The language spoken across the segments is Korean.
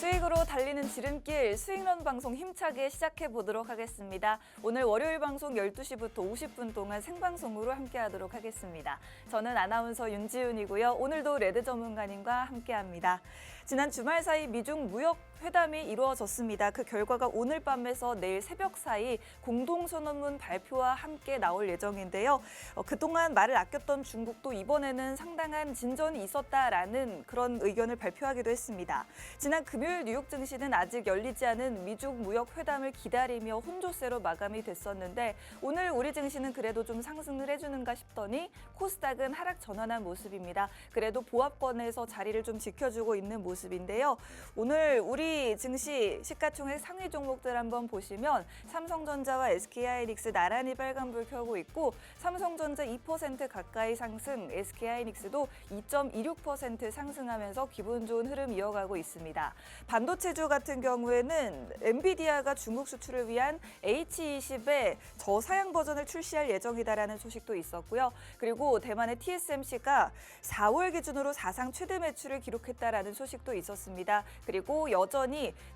수익으로 달리는 지름길 수익런 방송 힘차게 시작해 보도록 하겠습니다. 오늘 월요일 방송 12시부터 50분 동안 생방송으로 함께하도록 하겠습니다. 저는 아나운서 윤지윤이고요. 오늘도 레드 전문가님과 함께합니다. 지난 주말 사이 미중 무역 회담이 이루어졌습니다. 그 결과가 오늘 밤에서 내일 새벽 사이 공동선언문 발표와 함께 나올 예정인데요. 그동안 말을 아꼈던 중국도 이번에는 상당한 진전이 있었다라는 그런 의견을 발표하기도 했습니다. 지난 금요일 뉴욕 증시는 아직 열리지 않은 미중 무역 회담을 기다리며 혼조세로 마감이 됐었는데 오늘 우리 증시는 그래도 좀 상승을 해주는가 싶더니 코스닥은 하락 전환한 모습입니다. 그래도 보합권에서 자리를 좀 지켜주고 있는 모습인데요. 오늘 우리 증시 시가총액 상위 종목들 한번 보시면 삼성전자와 SK하이닉스 나란히 빨간불 켜고 있고 삼성전자 2% 가까이 상승, SK하이닉스도 2.26% 상승하면서 기분 좋은 흐름 이어가고 있습니다. 반도체주 같은 경우에는 엔비디아가 중국 수출을 위한 H20의 저사양 버전을 출시할 예정이다라는 소식도 있었고요. 그리고 대만의 TSMC가 4월 기준으로 사상 최대 매출을 기록했다라는 소식도 있었습니다. 그리고 여전히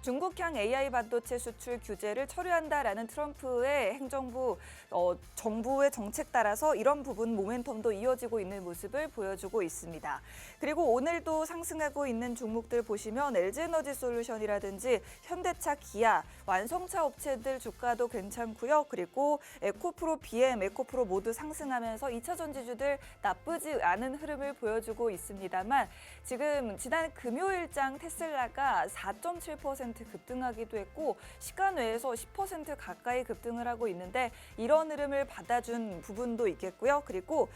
중국향 AI 반도체 수출 규제를 철회한다라는 트럼프의 행정부 정부의 정책 따라서 이런 부분 모멘텀도 이어지고 있는 모습을 보여주고 있습니다. 그리고 오늘도 상승하고 있는 종목들 보시면 LG에너지솔루션이라든지 현대차, 기아, 완성차 업체들 주가도 괜찮고요. 그리고 에코프로, BM, 에코프로 모두 상승하면서 2차 전지주들 나쁘지 않은 흐름을 보여주고 있습니다만 지금 지난 금요일장 테슬라가 4.7% 급등하기도 했고 시간 외에서 10% 가까이 급등을 하고 있는데 이런 흐름을 받아준 부분도 있겠고요. 그리고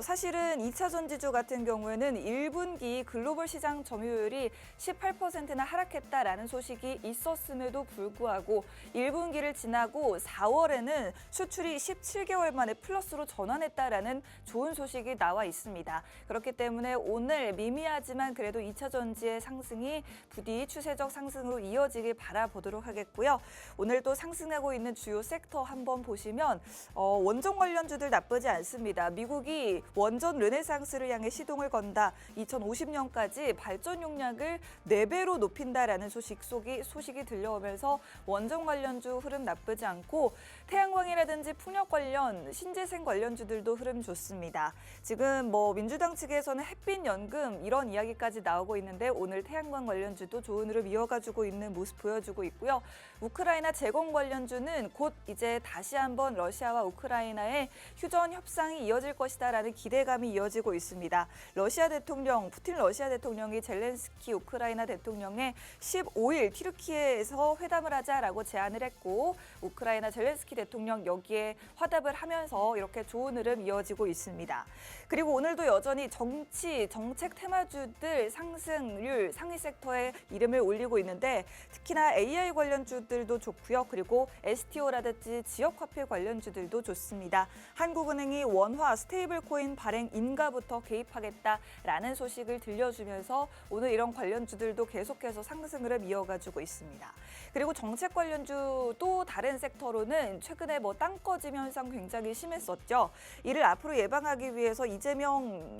사실은 2차 전지주 같은 경우에는 1분기 글로벌 시장 점유율이 18%나 하락했다라는 소식이 있었음에도 불구하고 1분기를 지나고 4월에는 수출이 17개월 만에 플러스로 전환했다라는 좋은 소식이 나와 있습니다. 그렇기 때문에 오늘 미미하지만 그래도 2차 전지의 상승이 부디 추세적 상승으로 이어지길 바라보도록 하겠고요. 오늘 또 상승하고 있는 주요 섹터 한번 보시면 원전 관련주들 나쁘지 않습니다. 미국이 원전 르네상스를 향해 시동을 건다. 2050년까지 발전 용량을 4배로 높인다라는 소식이 들려오면서 원전 관련주 흐름 나쁘지 않고 태양광이라든지 풍력 관련 신재생 관련주들도 흐름 좋습니다. 지금 민주당 측에서는 햇빛 연금 이런 이야기까지 나오고 있는데 오늘 태양광 관련주도 좋은 흐름 이어가지고 있는 모습 보여주고 있고요. 우크라이나 재건 관련주는 곧 이제 다시 한번 러시아와 우크라이나의 휴전 협상이 이어질 것이다라는 기대감이 이어지고 있습니다. 푸틴 러시아 대통령이 젤렌스키 우크라이나 대통령에 15일 튀르키예에서 회담을 하자라고 제안을 했고 우크라이나 젤렌스키 대통령 여기에 화답을 하면서 이렇게 좋은 흐름 이어지고 있습니다. 그리고 오늘도 여전히 정책 테마주들 상승률 상위 섹터에 이름을 올리고 있는데 특히나 AI 관련주들도 좋고요. 그리고 STO라든지 지역화폐 관련주들도 좋습니다. 한국은행이 원화 스테이블 코인 발행 인가부터 개입하겠다라는 소식을 들려주면서 오늘 이런 관련주들도 계속해서 상승 흐름 이어가지고 있습니다. 그리고 정책 관련주 또 다른 섹터로는 최근에 땅꺼짐 현상 굉장히 심했었죠. 이를 앞으로 예방하기 위해서 이재명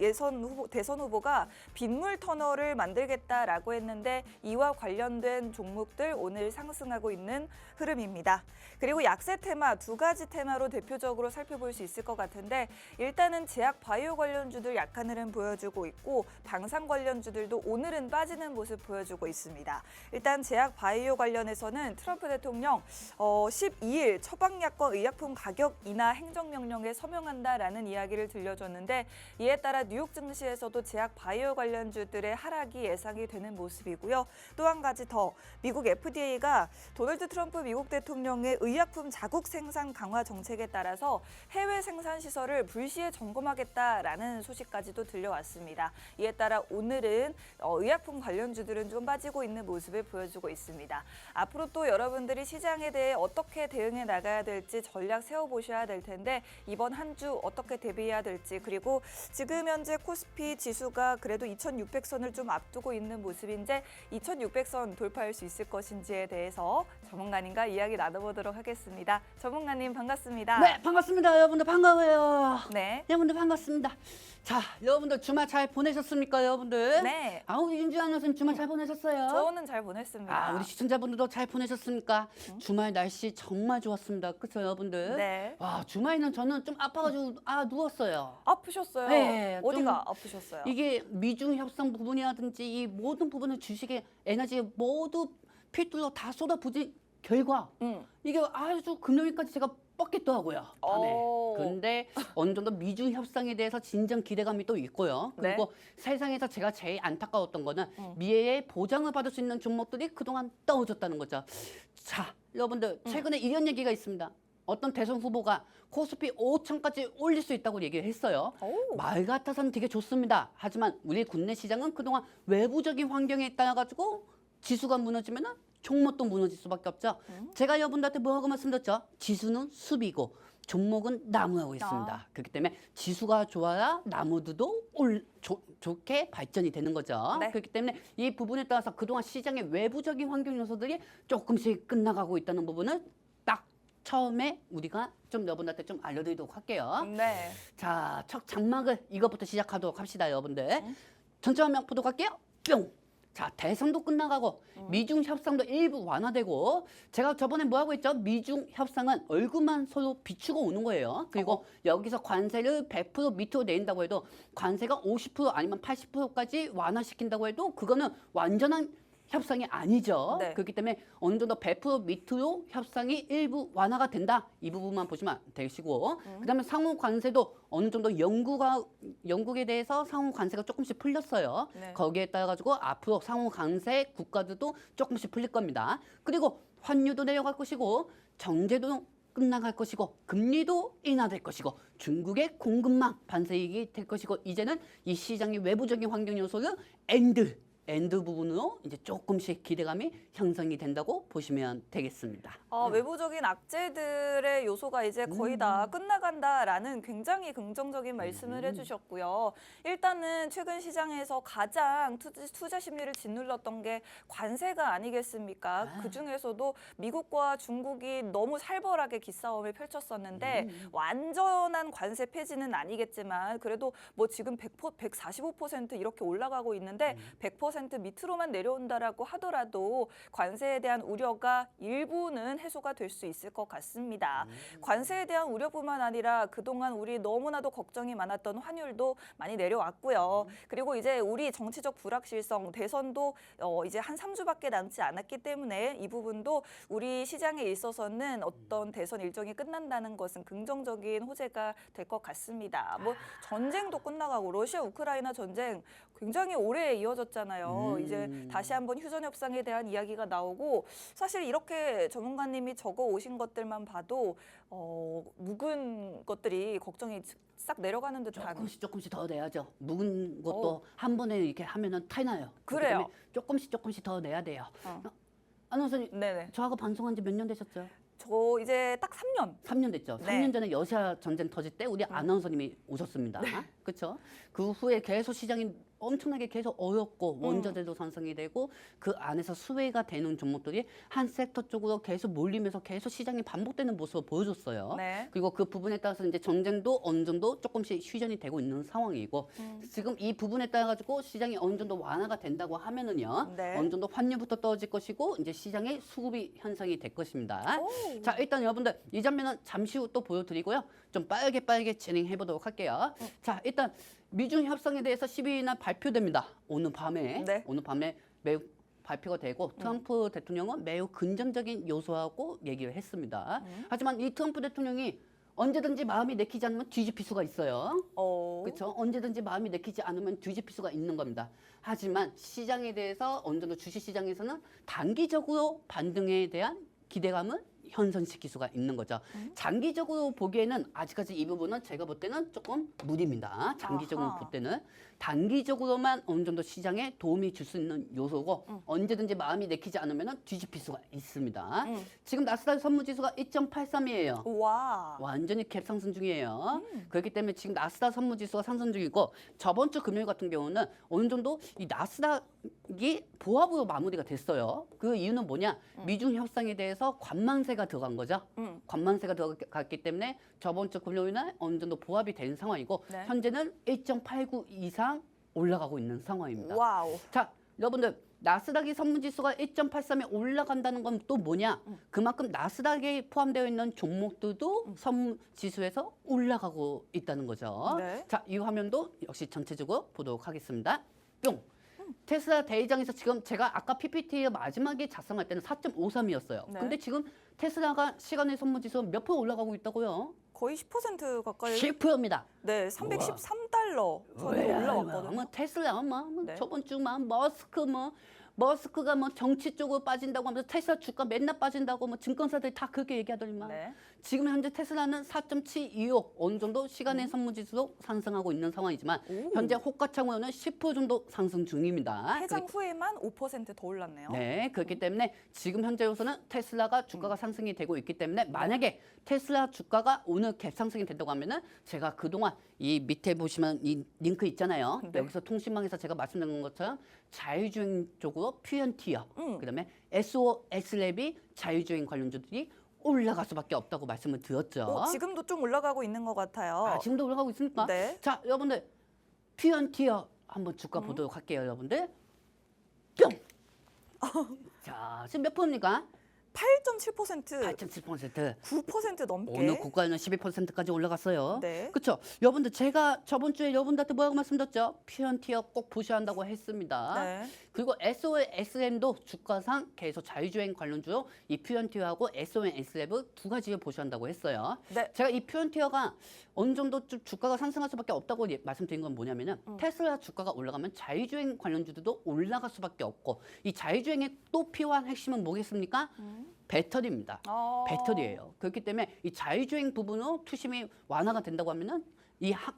대선 후보가 빗물 터널을 만들겠다라고 했는데 이와 관련된 종목들 오늘 상승하고 있는 흐름입니다. 그리고 약세 테마 두 가지 테마로 대표적으로 살펴볼 수 있을 것 같은데 일단은 제약 바이오 관련주들 약한 흐름 보여주고 있고 방산 관련주들도 오늘은 빠지는 모습 보여주고 있습니다. 일단 제약 바이오 관련해서는 트럼프 대통령 12일 처방약과 의약품 가격 인하 행정명령에 서명한다라는 이야기를 들려줬는데 이에 따라 뉴욕 증시에서도 제약 바이오 관련주들의 하락이 예상이 되는 모습이고요. 또 한 가지 더 미국 FDA가 도널드 트럼프 미국 대통령의 의약품 자국 생산 강화 정책에 따라서 해외 생산 시설을 불시에 점검하겠다라는 소식까지도 들려왔습니다. 이에 따라 오늘은 의약품 관련주들은 좀 빠지고 있는 모습을 보여주고 있습니다. 앞으로 또 여러분들이 시장에 대해 어떻게 대응해 나가야 될지 전략 세워보셔야 될 텐데 이번 한 주 어떻게 대비해야 될지 그리고 지금 현재 코스피 지수가 그래도 2600선을 좀 앞두고 있는 모습인지 2,600선 돌파할 수 있을 것인지에 대해서 전문가님과 이야기 나눠보도록 하겠습니다. 전문가님 반갑습니다. 네, 반갑습니다. 여러분들 반가워요. 네. 여러분들 반갑습니다. 자, 여러분들 주말 잘 보내셨습니까, 여러분들? 네. 우리 윤주아 아나운서는 주말 잘 보내셨어요? 저는 잘 보냈습니다. 우리 시청자분들도 잘 보내셨습니까? 주말 날씨 정말 좋았습니다. 그렇죠, 여러분들? 네. 와, 주말에는 저는 좀 아파가지고 누웠어요. 아프셨어요? 네, 어디가 아프셨어요? 이게 미중 협상 부분이라든지 이 모든 부분을 주식의 에너지 모두 필두로 다 쏟아부은 결과 이게 아주 금요일까지 제가 뻗겠더라고요. 밤에. 근데 어느 정도 미중 협상에 대해서 진정 기대감이 또 있고요. 그리고 네. 세상에서 제가 제일 안타까웠던 거는 미래의 보장을 받을 수 있는 종목들이 그동안 떨어졌다는 거죠. 자, 여러분들 최근에 이런 얘기가 있습니다. 어떤 대선 후보가 코스피 5천까지 올릴 수 있다고 얘기를 했어요. 말 같아서는 되게 좋습니다. 하지만 우리 국내 시장은 그동안 외부적인 환경에 따라 가지고 지수가 무너지면 종목도 무너질 수밖에 없죠. 제가 여러분들한테 뭐라고 말씀드렸죠? 지수는 숲이고 종목은 나무라고 있습니다. 그렇기 때문에 지수가 좋아야 나무들도 좋게 발전이 되는 거죠. 네. 그렇기 때문에 이 부분에 따라서 그동안 시장의 외부적인 환경 요소들이 조금씩 끝나가고 있다는 부분을 딱 처음에 우리가 좀 여러분들한테 좀 알려드리도록 할게요. 네. 자, 첫 장막을 이것부터 시작하도록 합시다, 여러분들. 전체 화면 보도록 할게요. 뿅! 자, 대선도 끝나가고 미중 협상도 일부 완화되고 제가 저번에 뭐라고 했죠? 미중 협상은 얼굴만 서로 비추고 오는 거예요. 그리고 여기서 관세를 100% 밑으로 내린다고 해도 관세가 50% 아니면 80%까지 완화시킨다고 해도 그거는 완전한 협상이 아니죠. 네. 그렇기 때문에 어느 정도 100% 밑으로 협상이 일부 완화가 된다. 이 부분만 보시면 되시고 그다음에 상호 관세도 어느 정도 영국에 대해서 상호 관세가 조금씩 풀렸어요. 네. 거기에 따라 가지고 앞으로 상호 관세 국가들도 조금씩 풀릴 겁니다. 그리고 환율도 내려갈 것이고 정제도 끝나갈 것이고 금리도 인하될 것이고 중국의 공급망 반세이익이 될 것이고 이제는 이 시장의 외부적인 환경 요소는 엔드 부분으로 이제 조금씩 기대감이 형성이 된다고 보시면 되겠습니다. 외부적인 악재들의 요소가 이제 거의 다 끝나간다라는 굉장히 긍정적인 말씀을 해주셨고요. 일단은 최근 시장에서 가장 투자 심리를 짓눌렀던 게 관세가 아니겠습니까? 그중에서도 미국과 중국이 너무 살벌하게 기싸움을 펼쳤었는데 완전한 관세 폐지는 아니겠지만 그래도 뭐 지금 145% 이렇게 올라가고 있는데 100% 밑으로만 내려온다라고 하더라도 관세에 대한 우려가 일부는 해소가 될 수 있을 것 같습니다. 관세에 대한 우려뿐만 아니라 그동안 우리 너무나도 걱정이 많았던 환율도 많이 내려왔고요. 그리고 이제 우리 정치적 불확실성, 대선도 이제 한 3주밖에 남지 않았기 때문에 이 부분도 우리 시장에 있어서는 어떤 대선 일정이 끝난다는 것은 긍정적인 호재가 될 것 같습니다. 뭐 전쟁도 끝나가고 러시아 우크라이나 전쟁 굉장히 오래 이어졌잖아요. 이제 다시 한번 휴전 협상에 대한 이야기가 나오고 사실 이렇게 전문가님이 적어 오신 것들만 봐도 묵은 것들이 걱정이 싹 내려가는 듯한. 조금씩 더 내야죠. 묵은 것도 한 번에 이렇게 하면은 타나요. 그래요. 조금씩 더 내야 돼요. 아나운서님, 네네. 저하고 방송한 지 몇 년 되셨죠? 저 이제 딱 3년. 3년 됐죠. 네. 3년 전에 러시아 전쟁 터질 때 우리 아나운서님이 오셨습니다. 그렇죠? 그 후에 계속 시장이 엄청나게 계속 어렵고 원자재도 상승이 되고 그 안에서 수혜가 되는 종목들이 한 섹터 쪽으로 계속 몰리면서 계속 시장이 반복되는 모습을 보여줬어요. 네. 그리고 그 부분에 따라서 이제 전쟁도 어느 정도 조금씩 휴전이 되고 있는 상황이고 지금 이 부분에 따라 가지고 시장이 어느 정도 완화가 된다고 하면은요. 네. 어느 정도 환율부터 떨어질 것이고 이제 시장의 수급이 현상이 될 것입니다. 자, 일단 여러분들 이 장면은 잠시 후 또 보여드리고요. 좀 빠르게 진행해 보도록 할게요. 자, 일단 미중 협상에 대해서 12일 날 발표됩니다. 오늘 밤에. 네. 오늘 밤에 매우 발표가 되고 트럼프 대통령은 매우 긍정적인 요소하고 얘기를 했습니다. 하지만 이 트럼프 대통령이 언제든지 마음이 내키지 않으면 뒤집힐 수가 있어요. 그렇죠? 언제든지 마음이 내키지 않으면 뒤집힐 수가 있는 겁니다. 하지만 시장에 대해서 어느 정도 주식시장에서는 단기적으로 반등에 대한 기대감을 현선시킬 수가 있는 거죠. 장기적으로 보기에는 아직까지 이 부분은 제가 볼 때는 조금 무리입니다. 장기적으로 아하. 볼 때는. 단기적으로만 어느 정도 시장에 도움이 줄 수 있는 요소고 언제든지 마음이 내키지 않으면 뒤집힐 수가 있습니다. 지금 나스닥 선무지수가 2.83이에요. 와. 완전히 갭 상승 중이에요. 그렇기 때문에 지금 나스닥 선무지수가 상승 중이고 저번 주 금요일 같은 경우는 어느 정도 이 나스닥이 보합으로 마무리가 됐어요. 그 이유는 뭐냐? 미중 협상에 대해서 관망세가 들어간 거죠. 관망세가 들어갔기 때문에 저번 주 금요일 날 어느 정도 보합이 된 상황이고 네. 현재는 1.89 이상 올라가고 있는 상황입니다. 와우. 자, 여러분들 나스닥이 선물지수가 1.83에 올라간다는 건 또 뭐냐? 그만큼 나스닥에 포함되어 있는 종목들도 선물지수에서 올라가고 있다는 거죠. 네. 자, 이 화면도 역시 전체적으로 보도록 하겠습니다. 뿅. 테슬라 대장에서 지금 제가 아까 PPT의 마지막에 작성할 때는 4.53이었어요. 네. 근데 지금 테슬라가 시간의 선물지수 몇 프로 올라가고 있다고요? 거의 10% 가까이. 10%입니다. 네, 313달러 선으로 올라왔거든요. 뭐 테슬라 네. 저번 주만 머스크가 뭐 정치 쪽으로 빠진다고 하면서 테슬라 주가 맨날 빠진다고 뭐 증권사들이 다 그렇게 얘기하더니만 네. 지금 현재 테슬라는 4.726 어느 정도 시간의 선물지수로 상승하고 있는 상황이지만 오. 현재 호가창으로는 10% 정도 상승 중입니다. 해장 후에만 5% 더 올랐네요. 네, 그렇기 때문에 지금 현재로서는 테슬라가 주가가 상승이 되고 있기 때문에 만약에 테슬라 주가가 오늘 갭 상승이 된다고 하면은 제가 그동안 이 밑에 보시면 이 링크 있잖아요. 네. 여기서 통신망에서 제가 말씀드린 것처럼 자율주행 쪽으로 퓨언티어, 그다음에 SO, S랩이 자율주행 관련주들이 올라갈 수밖에 없다고 말씀을 드렸죠. 지금도 좀 올라가고 있는 것 같아요. 아, 지금도 올라가고 있습니까? 네. 자, 여러분들 퓨언티어 한번 주가 보도록 할게요, 여러분들. 뿅. 자, 지금 몇 프로입니까? 8.7%, 8.7%. 9% 넘게. 오늘 고가는 12%까지 올라갔어요. 네. 그렇죠. 여러분들 제가 저번 주에 여러분들한테 뭐라고 말씀드렸죠? 퓨언티어 꼭 보셔야 한다고 했습니다. 네. 그리고 SOL, SM도 주가상 계속 자율주행 관련주로 이 퓨언티어하고 SOL, S랩을 두 가지를 보셔야 한다고 했어요. 네. 제가 이 퓨언티어가 어느 정도 좀 주가가 상승할 수밖에 없다고 말씀드린 건 뭐냐면은 테슬라 주가가 올라가면 자율주행 관련주들도 올라갈 수밖에 없고 이 자율주행의 또 필요한 핵심은 뭐겠습니까? 배터리입니다. 배터리예요. 그렇기 때문에 이 자율주행 부분으로 투심이 완화가 된다고 하면은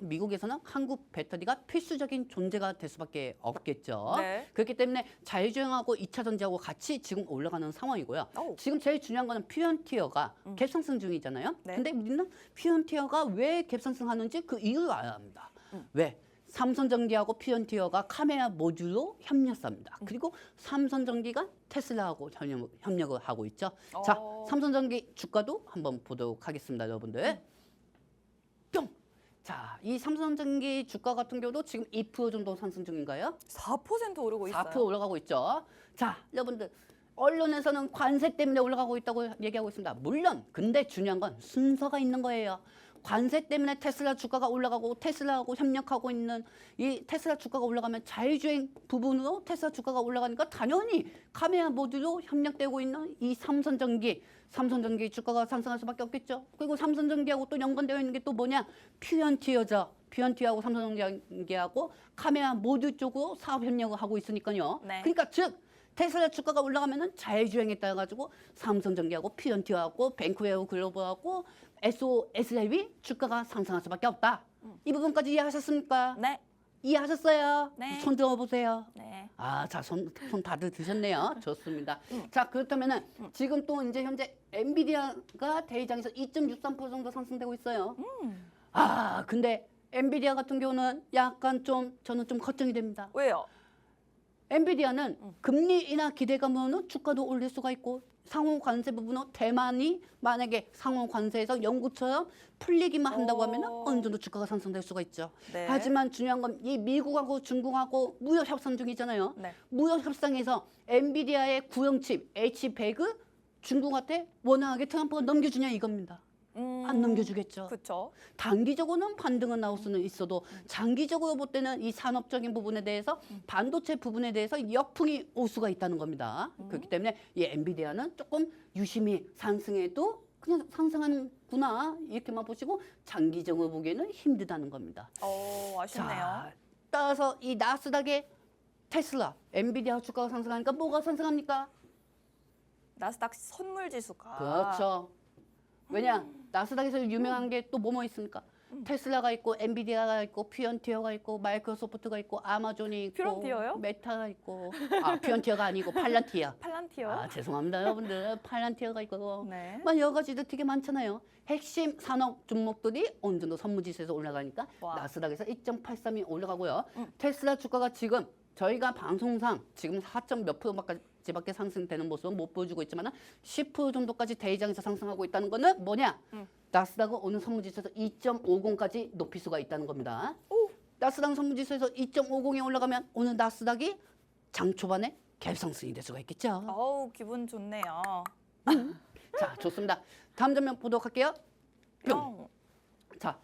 미국에서는 한국 배터리가 필수적인 존재가 될 수밖에 없겠죠. 네. 그렇기 때문에 자율주행하고 2차 전지하고 같이 지금 올라가는 상황이고요. 오. 지금 제일 중요한 거는 퓨언티어가 갭상승 중이잖아요. 네. 근데 우리는 퓨언티어가 왜 갭상승하는지 그 이유를 알아야 합니다. 왜? 삼성전기하고 퓨언티어가 카메라 모듈로 협력사입니다. 그리고 삼성전기가 테슬라하고 협력을 하고 있죠. 자, 삼성전기 주가도 한번 보도록 하겠습니다, 여러분들. 뿅! 자, 이 삼성전기 주가 같은 경우도 지금 2% 정도 상승 중인가요? 4% 오르고 있어요. 4% 올라가고 있죠. 자, 여러분들. 언론에서는 관세 때문에 올라가고 있다고 얘기하고 있습니다. 물론, 근데 중요한 건 순서가 있는 거예요. 관세 때문에 테슬라 주가가 올라가고 테슬라하고 협력하고 있는 이 테슬라 주가가 올라가면 자율주행 부분으로 테슬라 주가가 올라가니까 당연히 카메라 모듈로 협력되고 있는 이 삼성전기 주가가 상승할 수밖에 없겠죠. 그리고 삼성전기하고 또 연관되어 있는 게 또 뭐냐? 퓨언티어죠. 퓨언티어하고 삼성전기하고 카메라 모듈 쪽으로 사업 협력을 하고 있으니까요. 네. 그러니까 즉 테슬라 주가가 올라가면은 자율주행에 따라 가지고 삼성전기하고 퓨언티어하고 뱅크웨어 글로벌하고 SOS랩이 주가가 상승할 수밖에 없다. 이 부분까지 이해하셨습니까? 네. 이해하셨어요? 네. 손 들어보세요. 네. 아, 자, 손 다들 드셨네요. 좋습니다. 자, 그렇다면은 지금 또 이제 현재 엔비디아가 대장에서 2.63% 정도 상승되고 있어요. 아, 근데 엔비디아 같은 경우는 약간 좀 저는 좀 걱정이 됩니다. 왜요? 엔비디아는 금리 인하 기대감으로는 주가도 올릴 수가 있고 상호 관세 부분으로 대만이 만약에 상호 관세에서 영국처럼 풀리기만 한다고 하면 어느 정도 주가가 상승될 수가 있죠. 네. 하지만 중요한 건 이 미국하고 중국하고 무역 협상 중이잖아요. 네. 무역 협상에서 엔비디아의 구형칩 H100을 중국한테 원활하게 트럼프가 넘겨주냐 이겁니다. 안 넘겨주겠죠. 그렇죠. 단기적으로는 반등은 나올 수는 있어도 장기적으로 볼 때는 이 산업적인 부분에 대해서 반도체 부분에 대해서 역풍이 올 수가 있다는 겁니다. 그렇기 때문에 이 엔비디아는 조금 유심히 상승해도 그냥 상승하는구나 이렇게만 보시고 장기적으로 보기에는 힘들다는 겁니다. 아쉽네요. 자, 따라서 이 나스닥의 테슬라, 엔비디아 주가가 상승하니까 뭐가 상승합니까? 나스닥 선물 지수가. 그렇죠. 왜냐? 나스닥에서 유명한 게 또 뭐뭐 있습니까? 테슬라가 있고 엔비디아가 있고 퓨언티어가 있고 마이크로소프트가 있고 아마존이 있고 퓨런티어요? 메타가 있고 퓨언티어가 아니고 팔란티어. 팔란티어. 죄송합니다 여러분들. 팔란티어가 있고 네. 막 여러 가지들 되게 많잖아요. 핵심 산업 종목들이 어느 정도 선무지수에서 올라가니까 와. 나스닥에서 2.83이 올라가고요. 테슬라 주가가 지금 저희가 방송상 지금 4몇 프로까지밖에 상승되는 모습은 못 보여주고 있지만 10% 정도까지 대장에서 상승하고 있다는 거는 뭐냐? 나스닥은 오늘 선무지수에서 2.50까지 높일 수가 있다는 겁니다. 나스닥 선무지수에서 2.50에 올라가면 오늘 나스닥이 장 초반에 갭상승이 될 수가 있겠죠. 어우, 기분 좋네요. 자, 좋습니다. 다음 장면 보도록 할게요. 뿅. 뿅. 자,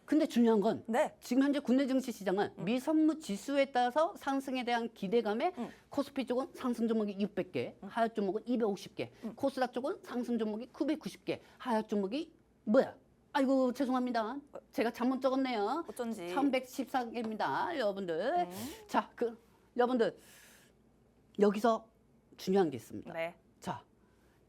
근데 중요한 건 네. 지금 현재 국내 증시 시장은 미선무 지수에 따라서 상승에 대한 기대감에 코스피 쪽은 상승 종목이 600개, 하락 종목은 250개, 코스닥 쪽은 상승 종목이 990개, 하락 종목이 뭐야? 아이고 죄송합니다. 제가 잘못 적었네요. 어쩐지. 314개입니다, 여러분들. 자, 여러분들 여기서 중요한 게 있습니다. 네. 자,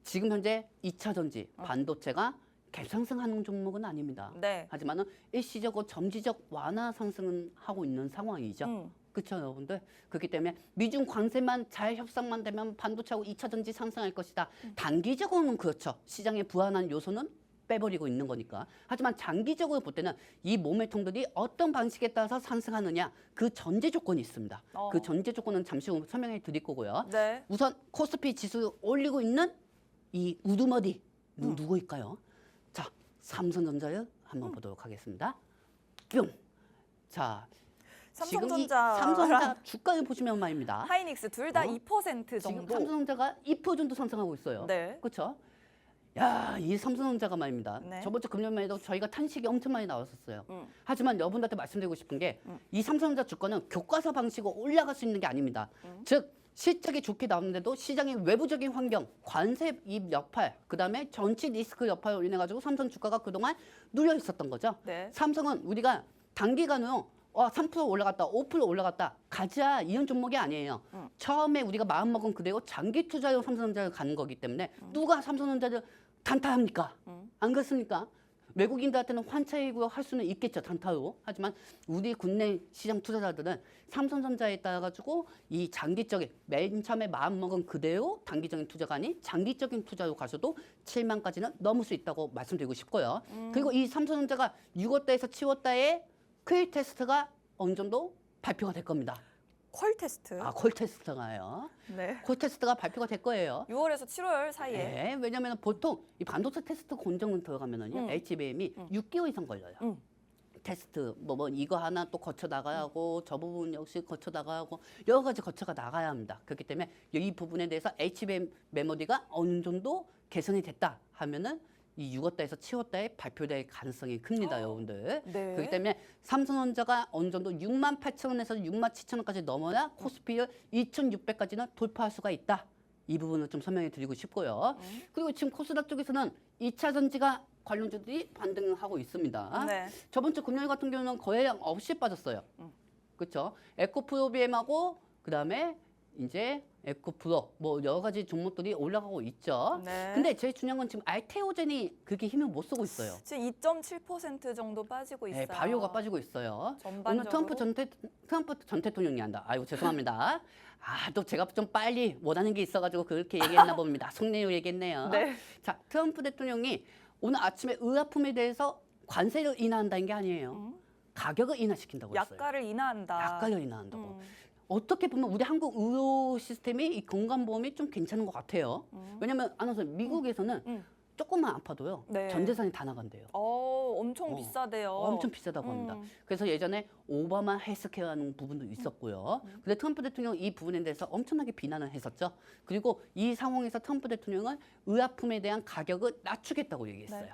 지금 현재 2차 전지 반도체가 갭상승하는 종목은 아닙니다. 네. 하지만은 일시적으로 점지적 완화 상승은 하고 있는 상황이죠. 그렇죠, 여러분들. 그렇기 때문에 미중 관세만 잘 협상만 되면 반도체하고 2차 전지 상승할 것이다. 단기적으로는 그렇죠. 시장의 불안한 요소는 빼버리고 있는 거니까. 하지만 장기적으로 볼 때는 이 모멘텀들이 어떤 방식에 따라서 상승하느냐 그 전제 조건이 있습니다. 그 전제 조건은 잠시 후 설명해 드릴 거고요. 네. 우선 코스피 지수 올리고 있는 이 우두머리는 누구일까요? 자, 삼성전자를 한번 보도록 하겠습니다. 뿅. 자, 지금 이 삼성전자, 삼성전자 주가를 보시면 말입니다. 하이닉스 둘 다 2% 지금 정도. 삼성전자가 2% 정도 상승하고 있어요. 네. 그렇죠? 야, 이 삼성전자가 말입니다. 네. 저번 주 금요일만 해도 저희가 탄식이 엄청 많이 나왔었어요. 하지만 여러분들한테 말씀드리고 싶은 게 이 삼성전자 주가는 교과서 방식으로 올라갈 수 있는 게 아닙니다. 즉 실적이 좋게 나오는데도 시장의 외부적인 환경, 관세 입 여파, 그다음에 정치 리스크 여파로 인해 가지고 삼성 주가가 그동안 눌려 있었던 거죠. 네. 삼성은 우리가 단기간으로 3% 올라갔다, 5% 올라갔다 가자 이런 종목이 아니에요. 처음에 우리가 마음 먹은 그대로 장기 투자로 삼성전자를 가는 거기 때문에 누가 삼성전자를 단타합니까? 안 그렇습니까? 외국인들한테는 환차익으로 할 수는 있겠죠, 단타로. 하지만 우리 국내 시장 투자자들은 삼성전자에 따라 가지고 이 장기적인 맨 처음에 마음 먹은 그대로 단기적인 투자가 아닌 장기적인 투자로 가셔도 7만까지는 넘을 수 있다고 말씀드리고 싶고요. 그리고 이 삼성전자가 6월달에서 7월달에 퀄 테스트가 어느 정도 발표가 될 겁니다. 콜 테스트. 퀄 테스트가요. 네. 콜 테스트가 발표가 될 거예요. 6월에서 7월 사이에. 네, 왜냐하면 보통 이 반도체 테스트 공정은 들어가면은요, HBM이 6개월 이상 걸려요. 테스트 뭐 이거 하나 또 거쳐 나가야 하고 저 부분 역시 거쳐 나가야 하고 여러 가지 거쳐가 나가야 합니다. 그렇기 때문에 이 부분에 대해서 HBM 메모리가 어느 정도 개선이 됐다 하면은 이 6월달에서 7월달에 발표될 가능성이 큽니다, 여러분들. 네. 그렇기 때문에 삼성전자가 어느 정도 68,000원에서 67,000원까지 넘어야 코스피를 2,600까지는 돌파할 수가 있다. 이 부분을 좀 설명해 드리고 싶고요. 그리고 지금 코스닥 쪽에서는 2차 전지가 관련주들이 반등을 하고 있습니다. 네. 저번 주 금요일 같은 경우는 거래량 없이 빠졌어요. 그렇죠? 에코프로비엠하고 그다음에 이제 에코프로 뭐 여러 가지 종목들이 올라가고 있죠. 네. 근데 제일 중요한 건 지금 알테오젠이 그렇게 힘을 못 쓰고 있어요. 지금 2.7% 정도 빠지고 있어요. 네, 바이오가 빠지고 있어요. 오늘 전반적으로. 트럼프 전 대통령이 한다. 아이고 죄송합니다. 또 제가 좀 빨리 원하는 게 있어가지고 그렇게 얘기했나 봅니다. 속내로 얘기했네요. 네. 자, 트럼프 대통령이 오늘 아침에 의약품에 대해서 관세를 인하한다는 게 아니에요. 가격을 인하시킨다고 했어요. 약가를 인하한다. 약가를 인하한다고. 어떻게 보면 우리 한국 의료 시스템이 이 건강보험이 좀 괜찮은 것 같아요. 왜냐면 아나운서 미국에서는 조금만 아파도요. 네. 전 재산이 다 나간대요. 엄청 비싸대요. 엄청 비싸다고 합니다. 그래서 예전에 오바마 헬스케어라는 부분도 있었고요. 근데 트럼프 대통령은 이 부분에 대해서 엄청나게 비난을 했었죠. 그리고 이 상황에서 트럼프 대통령은 의약품에 대한 가격을 낮추겠다고 얘기했어요. 네.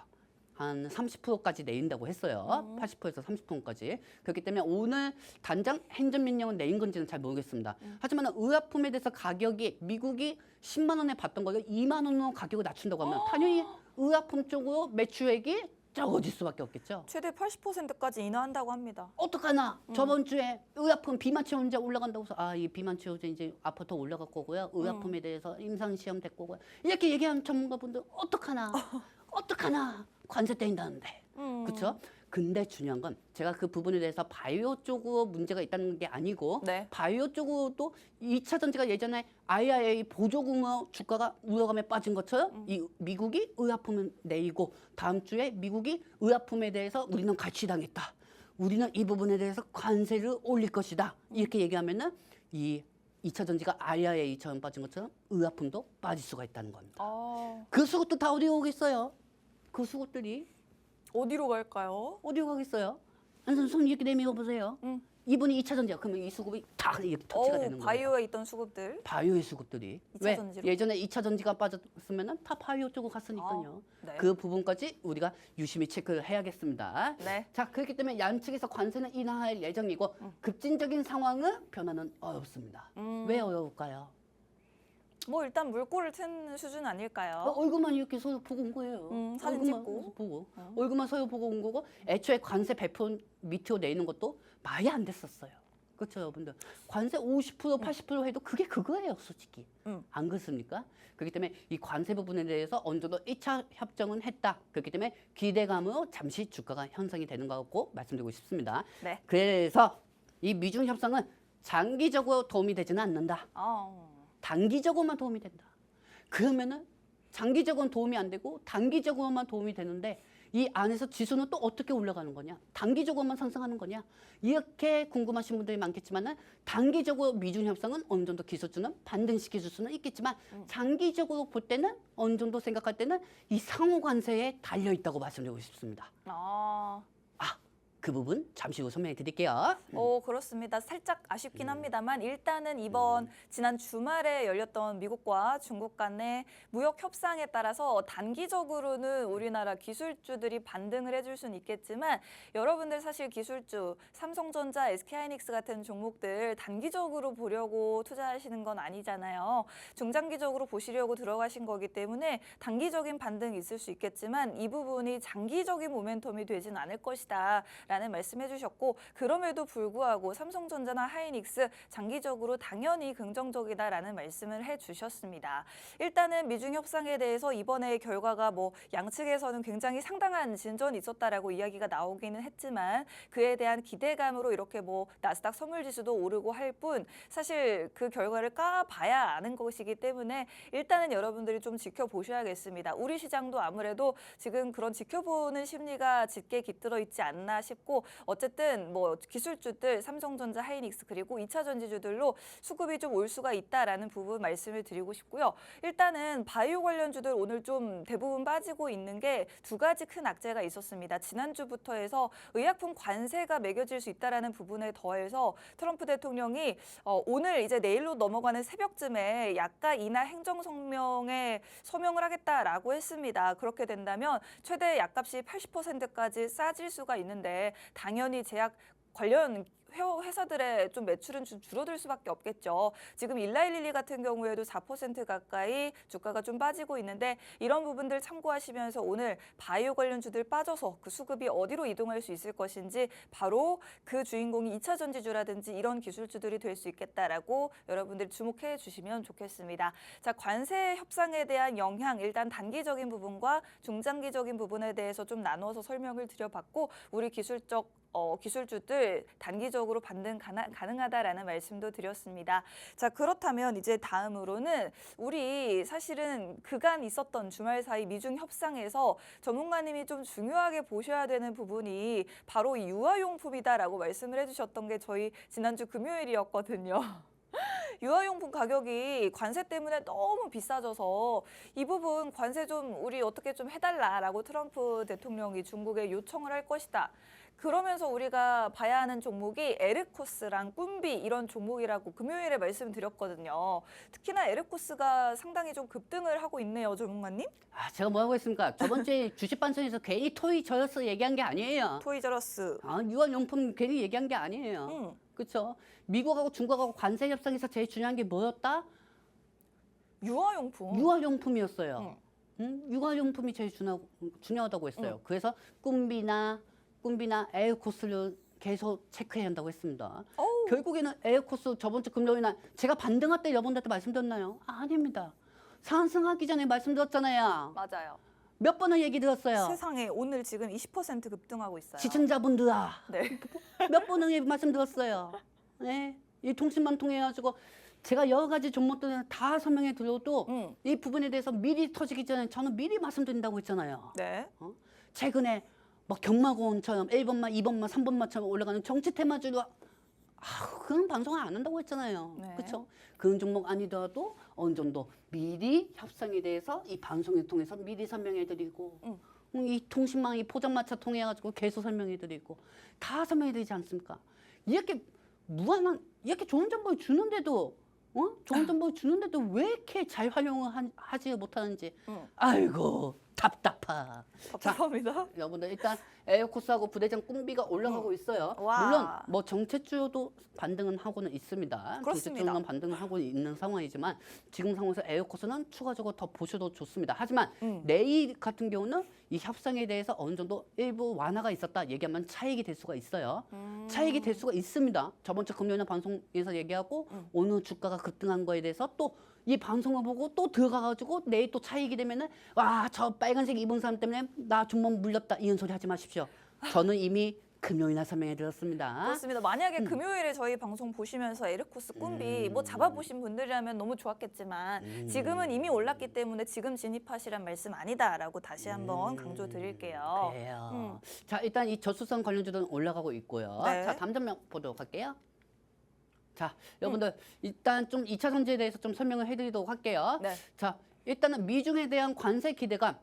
한 30%까지 내린다고 했어요. 80%에서 30%까지. 그렇기 때문에 오늘 단장 행정명령은 내린 건지는 잘 모르겠습니다. 하지만 의약품에 대해서 가격이 미국이 10만 원에 받던 거를 2만 원으로 가격을 낮춘다고 하면 당연히 의약품 쪽으로 매출액이 적어질 수밖에 없겠죠. 최대 80%까지 인하한다고 합니다. 어떡하나 저번 주에 의약품 비만 치료제 올라간다고 해서 이 비만 치료제 이제 앞으로 더 올라갈 거고요. 의약품에 대해서 임상 시험 될 거고요. 이렇게 얘기하는 전문가분들 어떡하나 어떡하나 관세 떼인다는데 그렇죠? 근데 중요한 건 제가 그 부분에 대해서 바이오 쪽으로 문제가 있다는 게 아니고 네. 바이오 쪽으로도 2차 전지가 예전에 IRA 보조금으로 주가가 우려감에 빠진 것처럼 이 미국이 의약품을 내리고 다음 주에 미국이 의약품에 대해서 우리는 갈취당했다. 우리는 이 부분에 대해서 관세를 올릴 것이다. 이렇게 얘기하면은 이 2차 전지가 IRA처럼 빠진 것처럼 의약품도 빠질 수가 있다는 겁니다. 그 수급도 다 어디 오겠어요? 그 수급들이 어디로 갈까요? 어디로 가겠어요? 한선 손 이렇게 내밀어 보세요. 이분이 2차 전지야. 그러면 이 수급이 다 이렇게 터치가 되는 거예요. 바이오에 있던 수급들. 바이오의 수급들이. 2차 왜? 전지로? 예전에 2차 전지가 빠졌으면 다 바이오 쪽으로 갔으니까요. 네. 그 부분까지 우리가 유심히 체크를 해야겠습니다. 네. 자, 그렇기 때문에 양측에서 관세는 인하할 예정이고 급진적인 상황은 변화는 어렵습니다. 왜 어려울까요? 뭐 일단 물꼬를 튼 수준 아닐까요? 얼굴만 이렇게 서로 보고 온 거예요. 사진 얼굴만 찍고. 보고. 얼굴만 서로 보고 온 거고 애초에 관세 100% 밑으로 내는 것도 말이 안 됐었어요. 그렇죠, 여러분들. 관세 50% 80% 해도 그게 그거예요, 솔직히. 안 그렇습니까? 그렇기 때문에 이 관세 부분에 대해서 어느 정도 1차 협정은 했다. 그렇기 때문에 기대감으로 잠시 주가가 형성이 되는 것 같고 말씀드리고 싶습니다. 네. 그래서 이 미중 협상은 장기적으로 도움이 되지는 않는다. 단기적으로만 도움이 된다. 그러면은 장기적으로는 도움이 안 되고 단기적으로만 도움이 되는데 이 안에서 지수는 또 어떻게 올라가는 거냐? 단기적으로만 상승하는 거냐? 이렇게 궁금하신 분들이 많겠지만은 단기적으로 미중 협상은 어느 정도 기술주는 반등시켜줄 수는 있겠지만 장기적으로 볼 때는 어느 정도 생각할 때는 이 상호 관세에 달려 있다고 말씀드리고 싶습니다. 그 부분 잠시 후 설명해 드릴게요. 그렇습니다. 살짝 아쉽긴 합니다만 일단은 이번 지난 주말에 열렸던 미국과 중국 간의 무역 협상에 따라서 단기적으로는 우리나라 기술주들이 반등을 해줄 수는 있겠지만 여러분들 사실 기술주 삼성전자, SK하이닉스 같은 종목들 단기적으로 보려고 투자하시는 건 아니잖아요. 중장기적으로 보시려고 들어가신 거기 때문에 단기적인 반등이 있을 수 있겠지만 이 부분이 장기적인 모멘텀이 되진 않을 것이다. 라는 말씀해 주셨고 그럼에도 불구하고 삼성전자나 하이닉스 장기적으로 당연히 긍정적이다라는 말씀을 해 주셨습니다. 일단은 미중 협상에 대해서 이번에 결과가 뭐 양측에서는 굉장히 상당한 진전이 있었다라고 이야기가 나오기는 했지만 그에 대한 기대감으로 이렇게 뭐 나스닥 선물지수도 오르고 할 뿐 사실 그 결과를 까봐야 아는 것이기 때문에 일단은 여러분들이 좀 지켜보셔야겠습니다. 우리 시장도 아무래도 지금 그런 지켜보는 심리가 짙게 깃들어 있지 않나 싶고 어쨌든 뭐 기술주들 삼성전자, 하이닉스 그리고 2차 전지주들로 수급이 좀 올 수가 있다라는 부분 말씀을 드리고 싶고요. 일단은 바이오 관련주들 오늘 좀 대부분 빠지고 있는 게 두 가지 큰 악재가 있었습니다. 지난주부터 해서 의약품 관세가 매겨질 수 있다라는 부분에 더해서 트럼프 대통령이 오늘 이제 내일로 넘어가는 새벽쯤에 약가 인하 행정 성명에 서명을 하겠다라고 했습니다. 그렇게 된다면 최대 약값이 80%까지 싸질 수가 있는데 당연히 제약 관련 회사들의 좀 매출은 좀 줄어들 수밖에 없겠죠. 지금 일라이릴리 같은 경우에도 4% 가까이 주가가 좀 빠지고 있는데 이런 부분들 참고하시면서 오늘 바이오 관련주들 빠져서 그 수급이 어디로 이동할 수 있을 것인지 바로 그 주인공이 2차 전지주라든지 이런 기술주들이 될 수 있겠다라고 여러분들 주목해 주시면 좋겠습니다. 자, 관세 협상에 대한 영향 일단 단기적인 부분과 중장기적인 부분에 대해서 좀 나누어서 설명을 드려봤고 우리 기술주들 단기적으로 반등 가능하다라는 말씀도 드렸습니다. 자, 그렇다면 이제 다음으로는 우리 사실은 그간 있었던 주말 사이 미중 협상에서 전문가님이 좀 중요하게 보셔야 되는 부분이 바로 이 유아용품이다라고 말씀을 해주셨던 게 저희 지난주 금요일이었거든요. 유아용품 가격이 관세 때문에 너무 비싸져서 이 부분 관세 좀 우리 어떻게 좀 해달라라고 트럼프 대통령이 중국에 요청을 할 것이다. 그러면서 우리가 봐야 하는 종목이 에르코스랑 꿈비 이런 종목이라고 금요일에 말씀드렸거든요. 특히나 에르코스가 상당히 좀 급등을 하고 있네요, 전문가님. 제가 뭐 하고 있습니까? 저번 주에 주식 반선에서 괜히 토이저러스 얘기한 게 아니에요. 토이저러스. 유아용품 괜히 얘기한 게 아니에요. 그렇죠? 미국하고 중국하고 관세 협상에서 제일 중요한 게 뭐였다? 유아용품. 유아용품이었어요. 유아용품이 제일 중요하다고 했어요. 그래서 꿈비나 에어코스를 계속 체크해야 한다고 했습니다. 결국에는 에어코스 저번 주 금요일 날 제가 반등할 때 여러분들한테 말씀드렸나요? 아닙니다. 상승하기 전에 말씀드렸잖아요. 맞아요. 몇 번을 얘기 들었어요. 세상에 오늘 지금 20% 급등하고 있어요. 시청자분들아, 네. 몇 번을 말씀드렸어요. 네, 이 통신만 통해 가지고 제가 여러 가지 종목들을 다 설명해 드려도 이 부분에 대해서 미리 터지기 전에 저는 미리 말씀드린다고 했잖아요. 네. 최근에 막 경마고원처럼 1번만, 2번만, 3번만처럼 올라가는 정치 테마주로 그런 방송을 안 한다고 했잖아요. 네. 그렇죠? 그런 종목 아니더라도 어느 정도 미리 협상에 대해서 이 방송을 통해서 미리 설명해드리고 이 통신망이 포장마차 통해가지고 계속 설명해드리고 다 설명해드리지 않습니까? 이렇게 무한한 이렇게 좋은 정보를 주는데도 좋은 정보를 주는데도 왜 이렇게 잘 활용을 하지 못하는지 아이고 답답하. 답답합니다. 여러분들 일단 에어코스하고 부대장 꿈비가 올라가고 있어요. 와. 물론 뭐 정체주도 반등은 하고는 있습니다. 그렇습니다. 정체주는 반등을 하고 있는 상황이지만 지금 상황에서 에어코스는 추가적으로 더 보셔도 좋습니다. 하지만 내일 같은 경우는 이 협상에 대해서 어느 정도 일부 완화가 있었다 얘기하면 차익이 될 수가 있어요. 차익이 될 수가 있습니다. 저번 주 금요일 방송에서 얘기하고 오늘 주가가 급등한 거에 대해서 또 이 방송을 보고 또 들어가가지고 내일 또 차익이 되면은 와 저 빨간색 입은 사람 때문에 나 종목 물렸다 이런 소리 하지 마십시오. 저는 이미 금요일날 설명해 드렸습니다. 그렇습니다. 만약에 금요일에 저희 방송 보시면서 에르코스 꿈비 뭐 잡아보신 분들이라면 너무 좋았겠지만 지금은 이미 올랐기 때문에 지금 진입하시란 말씀 아니다라고 다시 한번 강조드릴게요. 그래요. 자 일단 이 저수성 관련주들은 올라가고 있고요. 네. 자 다음 장면 보도록 할게요. 자 여러분들 일단 좀 2차 전지에 대해서 좀 설명을 해드리도록 할게요. 네. 자 일단은 미중에 대한 관세 기대감.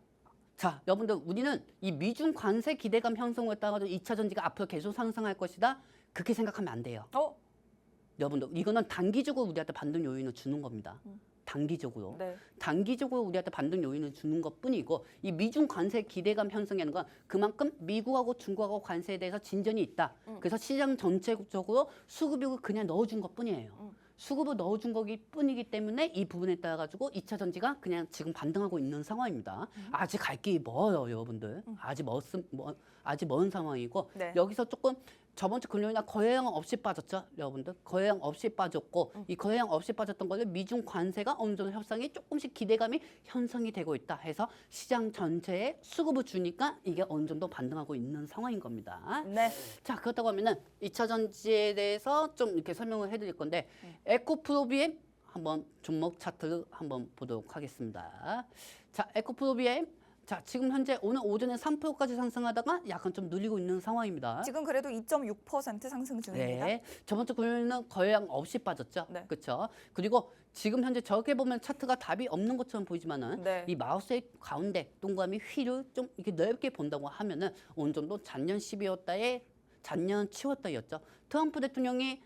자 여러분들 우리는 이 미중 관세 기대감 형성을 따라서 2차 전지가 앞으로 계속 상승할 것이다. 그렇게 생각하면 안 돼요. 여러분들 이거는 단기적으로 우리한테 반등 요인을 주는 겁니다. 단기적으로. 네. 단기적으로 우리한테 반등 요인을 주는 것뿐이고 이 미중 관세 기대감 형성하는 건 그만큼 미국하고 중국하고 관세에 대해서 진전이 있다. 그래서 시장 전체적으로 수급을 그냥 넣어준 것뿐이에요. 수급을 넣어준 거기 뿐이기 때문에 이 부분에 따라 가지고 2차 전지가 그냥 지금 반등하고 있는 상황입니다. 아직 갈 길이 멀어요, 여러분들. 아직 먼 상황이고 네. 여기서 조금 저번 주 금요일날 거래량 없이 빠졌죠, 여러분들. 거래량 없이 빠졌고 이 거래량 없이 빠졌던 거를 미중 관세가 어느 정도 협상이 조금씩 기대감이 형성이 되고 있다 해서 시장 전체에 수급을 주니까 이게 어느 정도 반등하고 있는 상황인 겁니다. 네. 자 그렇다고 하면은 2차 전지에 대해서 좀 이렇게 설명을 해드릴 건데 에코프로비엠 한번 종목 차트를 한번 보도록 하겠습니다. 자 에코프로비엠 자 지금 현재 오늘 오전에 3%까지 상승하다가 약간 좀 눌리고 있는 상황입니다. 지금 그래도 2.6% 상승 중입니다. 네, 저번 주 금요일은 거래량 없이 빠졌죠. 네. 그렇죠. 그리고 지금 현재 저렇게 보면 차트가 답이 없는 것처럼 보이지만은 네. 이 마우스의 가운데 동그라미 휠을 좀 이렇게 넓게 본다고 하면은 어느 정도 작년 12월 달에 작년 7월 달이었죠. 트럼프 대통령이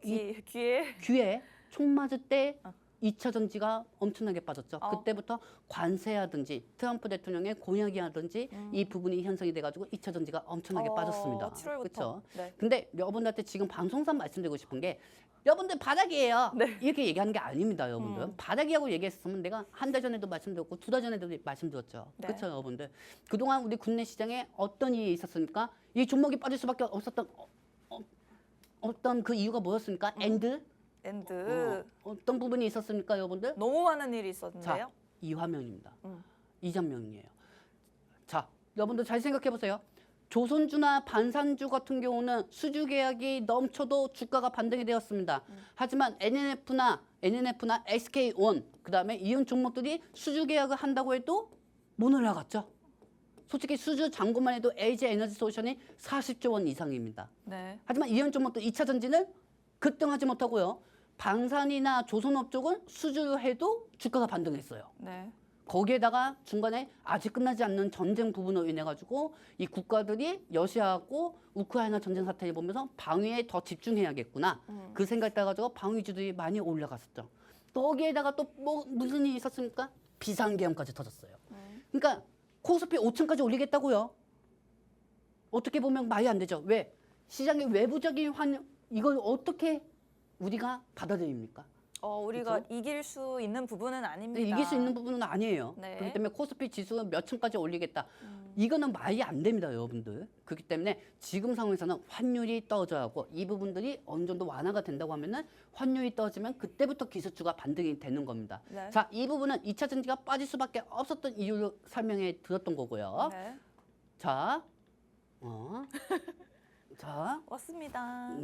귀에 귀에 총 맞을 때 2차 전지가 엄청나게 빠졌죠. 어. 그때부터 관세하든지 트럼프 대통령의 공약이라든지 이 부분이 형성이 돼가지고 2차 전지가 엄청나게 빠졌습니다. 7월부터. 그렇죠. 네. 근데 여러분들한테 지금 방송상 말씀드리고 싶은 게 여러분들 바닥이에요. 네. 이렇게 얘기하는 게 아닙니다, 여러분들. 바닥이라고 얘기했으면 내가 한 달 전에도 말씀드렸고 2달 전에도 말씀드렸죠. 네. 그렇죠, 여러분들. 그동안 우리 국내 시장에 어떤 일이 있었습니까? 이 종목이 빠질 수밖에 없었던 어떤 그 이유가 뭐였습니까? 엔드? 어떤 부분이 있었습니까, 여러분들? 너무 많은 일이 있었는데요. 자, 이 화면입니다. 이 장면이에요. 자, 여러분들 잘 생각해 보세요. 조선주나 반산주 같은 경우는 수주 계약이 넘쳐도 주가가 반등이 되었습니다. 하지만 NNF나 SK온 그다음에 이런 종목들이 수주 계약을 한다고 해도 못 올라갔죠. 솔직히 수주 잔고만 해도 LG 에너지 솔루션이 40조 원 이상입니다. 네. 하지만 이런 종목도 2차 전지는 급등하지 못하고요. 방산이나 조선업 쪽은 수주해도 주가가 반등했어요. 네. 거기에다가 중간에 아직 끝나지 않는 전쟁 부분으로 인해 가지고 이 국가들이 러시아하고 우크라이나 전쟁 사태를 보면서 방위에 더 집중해야겠구나. 그 생각에 따라 가지고 방위주들이 많이 올라갔었죠. 또 거기에다가 또 뭐 무슨 일이 있었습니까? 비상계엄까지 터졌어요. 그러니까 코스피 5층까지 올리겠다고요. 어떻게 보면 말이 안 되죠. 왜? 시장의 외부적인 이걸 어떻게 우리가 받아들입니까? 우리가 그렇죠? 이길 수 있는 부분은 아닙니다. 이길 수 있는 부분은 아니에요. 네. 그렇기 때문에 코스피 지수는 몇 층까지 올리겠다. 이거는 말이 안 됩니다, 여러분들. 그렇기 때문에 지금 상황에서는 환율이 떨어져야 하고 이 부분들이 어느 정도 완화가 된다고 하면은 환율이 떨어지면 그때부터 기술주가 반등이 되는 겁니다. 네. 자, 이 부분은 2차 전지가 빠질 수밖에 없었던 이유를 설명해 드렸던 거고요. 네. 자, 자, 왔습니다.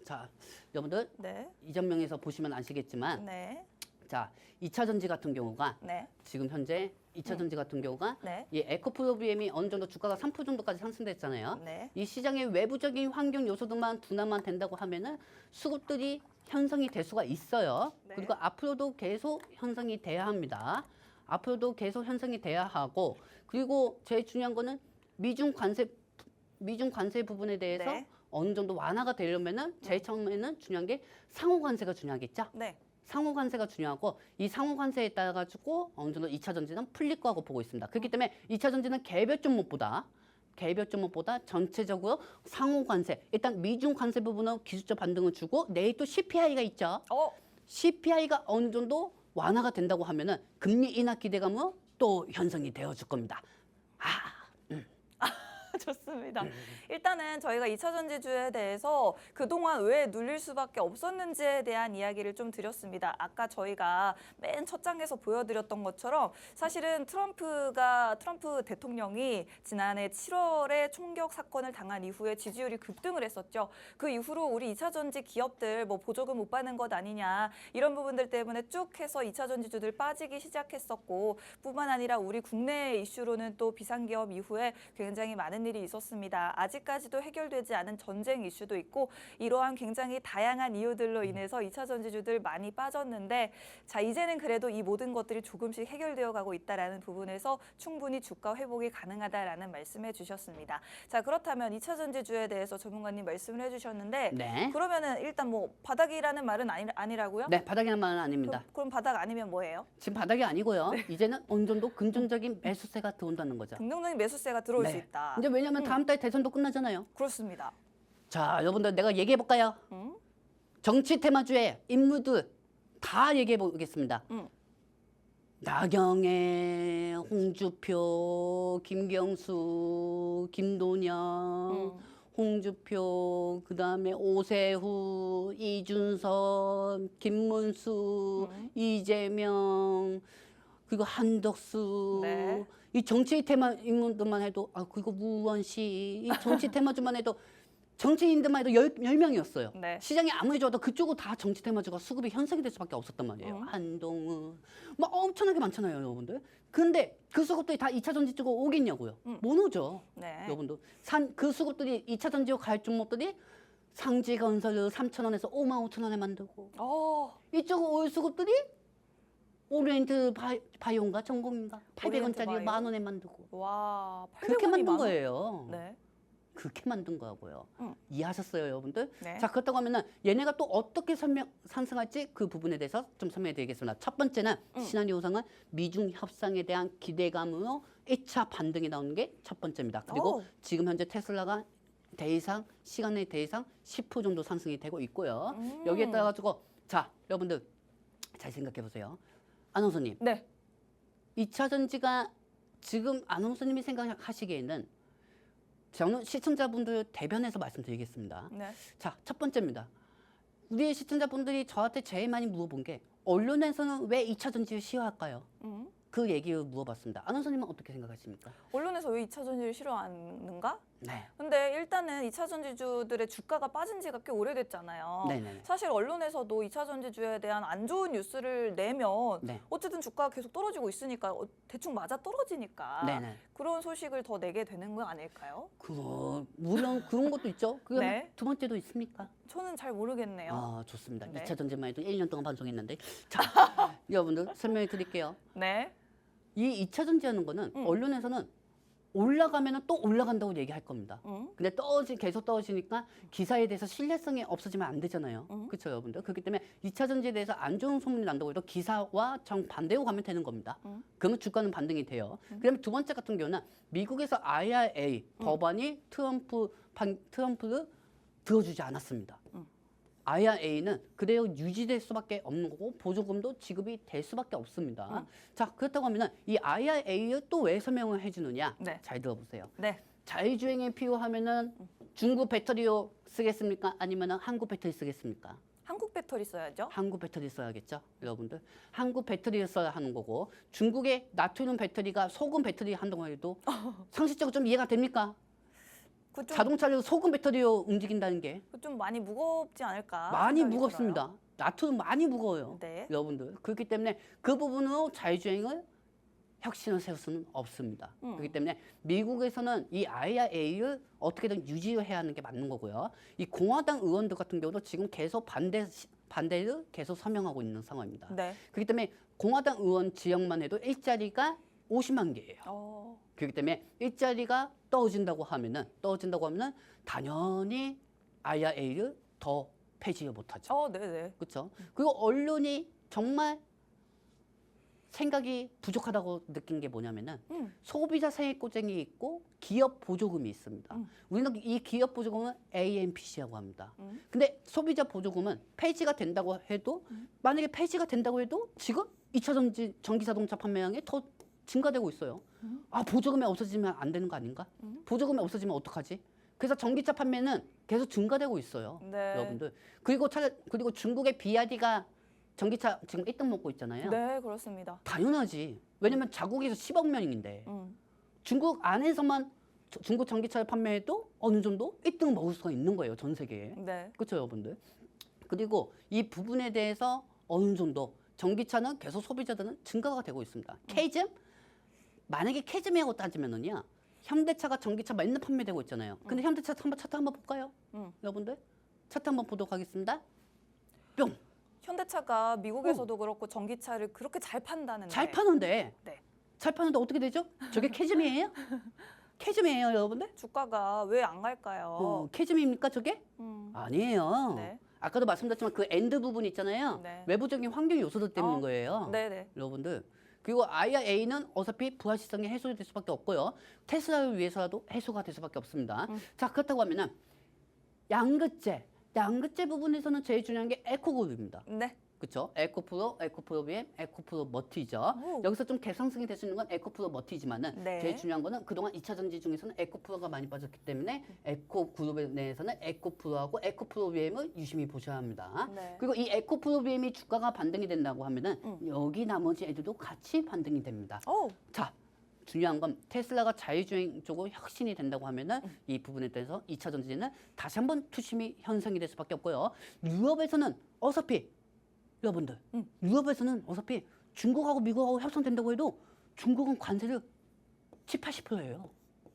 자, 여러분들 네. 이전명에서 보시면 아시겠지만, 네. 자, 2차 전지 같은 경우가 네. 지금 현재 2차 전지 같은 경우가 네. 이 에코프로비엠이 어느 정도 주가가 3% 정도까지 상승됐잖아요. 네. 이 시장의 외부적인 환경 요소들만 둔화만 된다고 하면은 수급들이 형성이 될 수가 있어요. 네. 그리고 앞으로도 계속 형성이 돼야 합니다. 앞으로도 계속 형성이 돼야 하고 그리고 제일 중요한 거는 미중 관세 부분에 대해서 네. 어느 정도 완화가 되려면은 제일 처음에는 중요한 게 상호 관세가 중요하겠죠. 네. 상호 관세가 중요하고 이 상호 관세에 따라 가지고 어느 정도 2차 전지는 풀릴 거라고 보고 있습니다. 그렇기 때문에 2차 전지는 개별 종목보다 전체적으로 상호 관세, 일단 미중 관세 부분은 기술적 반등을 주고 내일 또 CPI가 있죠. CPI가 어느 정도 완화가 된다고 하면은 금리 인하 기대감은 또 형성이 되어줄 겁니다. 좋습니다. 일단은 저희가 2차 전지주에 대해서 그동안 왜 눌릴 수밖에 없었는지에 대한 이야기를 좀 드렸습니다. 아까 저희가 맨 첫 장에서 보여드렸던 것처럼 사실은 트럼프 대통령이 지난해 7월에 총격 사건을 당한 이후에 지지율이 급등을 했었죠. 그 이후로 우리 2차 전지 기업들 뭐 보조금 못 받는 것 아니냐 이런 부분들 때문에 쭉 해서 2차 전지주들 빠지기 시작했었고 뿐만 아니라 우리 국내 이슈로는 또 비상기업 이후에 굉장히 많은 일이 있었습니다. 아직까지도 해결되지 않은 전쟁 이슈도 있고 이러한 굉장히 다양한 이유들로 인해서 2차 전지주들 많이 빠졌는데 자 이제는 그래도 이 모든 것들이 조금씩 해결되어 가고 있다라는 부분에서 충분히 주가 회복이 가능하다라는 말씀해 주셨습니다. 자 그렇다면 2차 전지주에 대해서 전문가님 말씀을 해주셨는데 네. 그러면은 일단 뭐 바닥이라는 말은 아니라고요? 네, 바닥이란 말은 아닙니다. 그럼 바닥 아니면 뭐예요? 지금 바닥이 아니고요. 이제는 어느 정도 긍정적인 매수세가 들어온다는 거죠. 긍정적인 매수세가 들어올 네. 수 있다. 이제 왜냐면 다음 달 대선도 끝나잖아요. 그렇습니다. 자, 여러분들 내가 얘기해 볼까요? 정치 테마주의 인물들 다 얘기해 보겠습니다. 나경애, 홍주표, 김경수, 김동연, 홍주표, 그다음에 오세훈, 이준석, 김문수, 이재명, 그리고 한덕수. 네. 이 정치 테마 인물들만 해도 그리고 무원씨 이 정치 테마주만 해도 정치인들만 해도 10명이었어요. 네. 시장이 아무리 좋아도 그쪽은 다 정치 테마주가 수급이 현상이 될 수밖에 없었단 말이에요. 한동훈 막 엄청나게 많잖아요, 여러분들. 근데 그 수급들이 다 2차 전지 쪽으로 오겠냐고요. 못 오죠. 네. 여러분들. 그 수급들이 2차 전지로 갈 종목들이 상지건설을 3,000원에서 55,000원에 만들고 이쪽으로 올 수급들이 오리엔트 바이오인가 전공인가 800원짜리 바이오. 10,000원에 만들고 와, 그렇게 800원이 만든 많아? 거예요. 네. 그렇게 만든 거고요. 이해하셨어요, 여러분들? 네. 자, 그렇다고 하면은 얘네가 또 어떻게 상승할지 그 부분에 대해서 좀 설명해 드리겠습니다. 첫 번째는 시나리오 상은 미중 협상에 대한 기대감으로 1차 반등이 나오는 게 첫 번째입니다. 그리고 지금 현재 테슬라가 대이상 시간 내 대이상 10% 정도 상승이 되고 있고요. 여기에 따라 가지고 자, 여러분들 잘 생각해 보세요. 아나운서님. 네. 2차 전지가 지금 아나운서님이 생각하시기에는 저는 시청자분들 대변해서 말씀드리겠습니다. 네. 자, 첫 번째입니다. 우리 시청자분들이 저한테 제일 많이 물어본 게 언론에서는 왜 2차 전지를 싫어할까요? 그 얘기를 물어봤습니다. 아나운서님은 어떻게 생각하십니까? 언론에서 왜 2차 전지를 싫어하는가? 네. 근데 일단은 2차 전지주들의 주가가 빠진 지가 꽤 오래됐잖아요. 네네. 사실 언론에서도 2차 전지주에 대한 안 좋은 뉴스를 내면 네. 어쨌든 주가가 계속 떨어지고 있으니까 대충 맞아 떨어지니까 네네. 그런 소식을 더 내게 되는 거 아닐까요? 물론 그런 것도 있죠. 그럼 네. 두 번째도 있습니까? 저는 잘 모르겠네요. 아, 좋습니다. 네. 2차 전지만 해도 1년 동안 방송했는데. 자, 여러분들 설명해 드릴게요. 네. 이 2차 전지하는 거는 언론에서는 올라가면은 또 올라간다고 얘기할 겁니다. 근데 계속 떨어지니까 기사에 대해서 신뢰성이 없어지면 안 되잖아요. 그렇죠, 여러분들? 그렇기 때문에 2차 전지에 대해서 안 좋은 소문이 난다고 해도 기사와 정반대로 가면 되는 겁니다. 그러면 주가는 반등이 돼요. 그다음에 두 번째 같은 경우는 미국에서 IRA 법안이 트럼프를 들어주지 않았습니다. IRA는 그대로 유지될 수밖에 없는 거고 보조금도 지급이 될 수밖에 없습니다. 자, 그렇다고 하면은 이 IRA를 또 왜 설명을 해주느냐? 네. 잘 들어보세요. 네. 자율주행에 필요하면은 중국 배터리로 쓰겠습니까? 아니면은 한국 배터리 쓰겠습니까? 한국 배터리 써야죠. 한국 배터리 써야겠죠, 여러분들. 한국 배터리를 써야 하는 거고 중국의 나트륨 배터리가 소금 배터리 한다고 해도 상식적으로 좀 이해가 됩니까? 그 좀, 자동차를 소금 배터리로 움직인다는 게 좀 많이 무겁지 않을까? 많이 생각이 무겁습니다. 나트륨 많이 무거워요, 네. 여러분들. 그렇기 때문에 그 부분으로 자율주행을 혁신을 세울 수는 없습니다. 그렇기 때문에 미국에서는 이 IRA를 어떻게든 유지를 해야 하는 게 맞는 거고요. 이 공화당 의원들 같은 경우도 지금 계속 반대를 계속 설명하고 있는 상황입니다. 네. 그렇기 때문에 공화당 의원 지역만 해도 일자리가 50만 개예요. 그렇기 때문에 일자리가 떨어진다고 하면은 당연히 IRA를 더 폐지를 못하죠. 네네. 그렇죠? 그리고 언론이 정말 생각이 부족하다고 느낀 게 뭐냐면은 소비자 세액고쟁이 있고 기업 보조금이 있습니다. 우리는 이 기업 보조금은 AMPC라고 합니다. 근데 소비자 보조금은 폐지가 된다고 해도 만약에 폐지가 된다고 해도 지금 2차 전기 자동차 판매량이 더 증가되고 있어요. 아, 보조금이 없어지면 안 되는 거 아닌가? 보조금이 없어지면 어떡하지? 그래서 전기차 판매는 계속 증가되고 있어요. 네. 여러분들. 그리고 중국의 BYD가 전기차 지금 1등 먹고 있잖아요. 네, 그렇습니다. 당연하지. 왜냐면 자국에서 10억 명인데 중국 안에서만 중국 전기차를 판매해도 어느 정도 1등을 먹을 수가 있는 거예요. 전 세계에. 네. 그렇죠, 여러분들. 그리고 이 부분에 대해서 어느 정도 전기차는 계속 소비자들은 증가가 되고 있습니다. 캐즘? 만약에 캐즘이라고 따지면은요. 현대차가 전기차 맨날 판매되고 있잖아요. 근데 현대차 차트 한번 볼까요? 여러분들? 차트 한번 보도록 하겠습니다. 뿅. 현대차가 미국에서도 그렇고 전기차를 그렇게 잘 판다는데. 잘 파는데. 네. 잘 파는데 어떻게 되죠? 저게 캐즘이에요? 캐즘이에요, 여러분들? 주가가 왜 안 갈까요? 캐즘입니까, 저게? 아니에요. 네. 아까도 말씀드렸지만 그 엔드 부분 있잖아요. 네. 외부적인 환경 요소들 때문인 거예요. 네네. 여러분들. 그리고 IRA는 어차피 부활시성이 해소될 수밖에 없고요. 테슬라를 위해서라도 해소가 될 수밖에 없습니다. 자, 그렇다고 하면은 양극재 부분에서는 제일 중요한 게 에코그룹입니다. 네. 그렇죠? 에코프로 BM, 에코프로 머티죠. 오. 여기서 좀 개선성이 될 수 있는 건 에코프로 머티지만은 네. 제일 중요한 거는 그동안 2차 전지 중에서는 에코프로가 많이 빠졌기 때문에 에코그룹 내에서는 에코프로하고 에코프로 BM을 유심히 보셔야 합니다. 네. 그리고 이 에코프로 BM이 주가가 반등이 된다고 하면은 여기 나머지 애들도 같이 반등이 됩니다. 오. 자, 중요한 건 테슬라가 자율주행 쪽으로 혁신이 된다고 하면은 이 부분에 대해서 2차 전지는 다시 한번 투심이 현상이 될 수밖에 없고요. 유럽에서는 어차피 여러분들, 유럽에서는 어차피 중국하고 미국하고 협상된다고 해도 중국은 관세를 70~80%예요.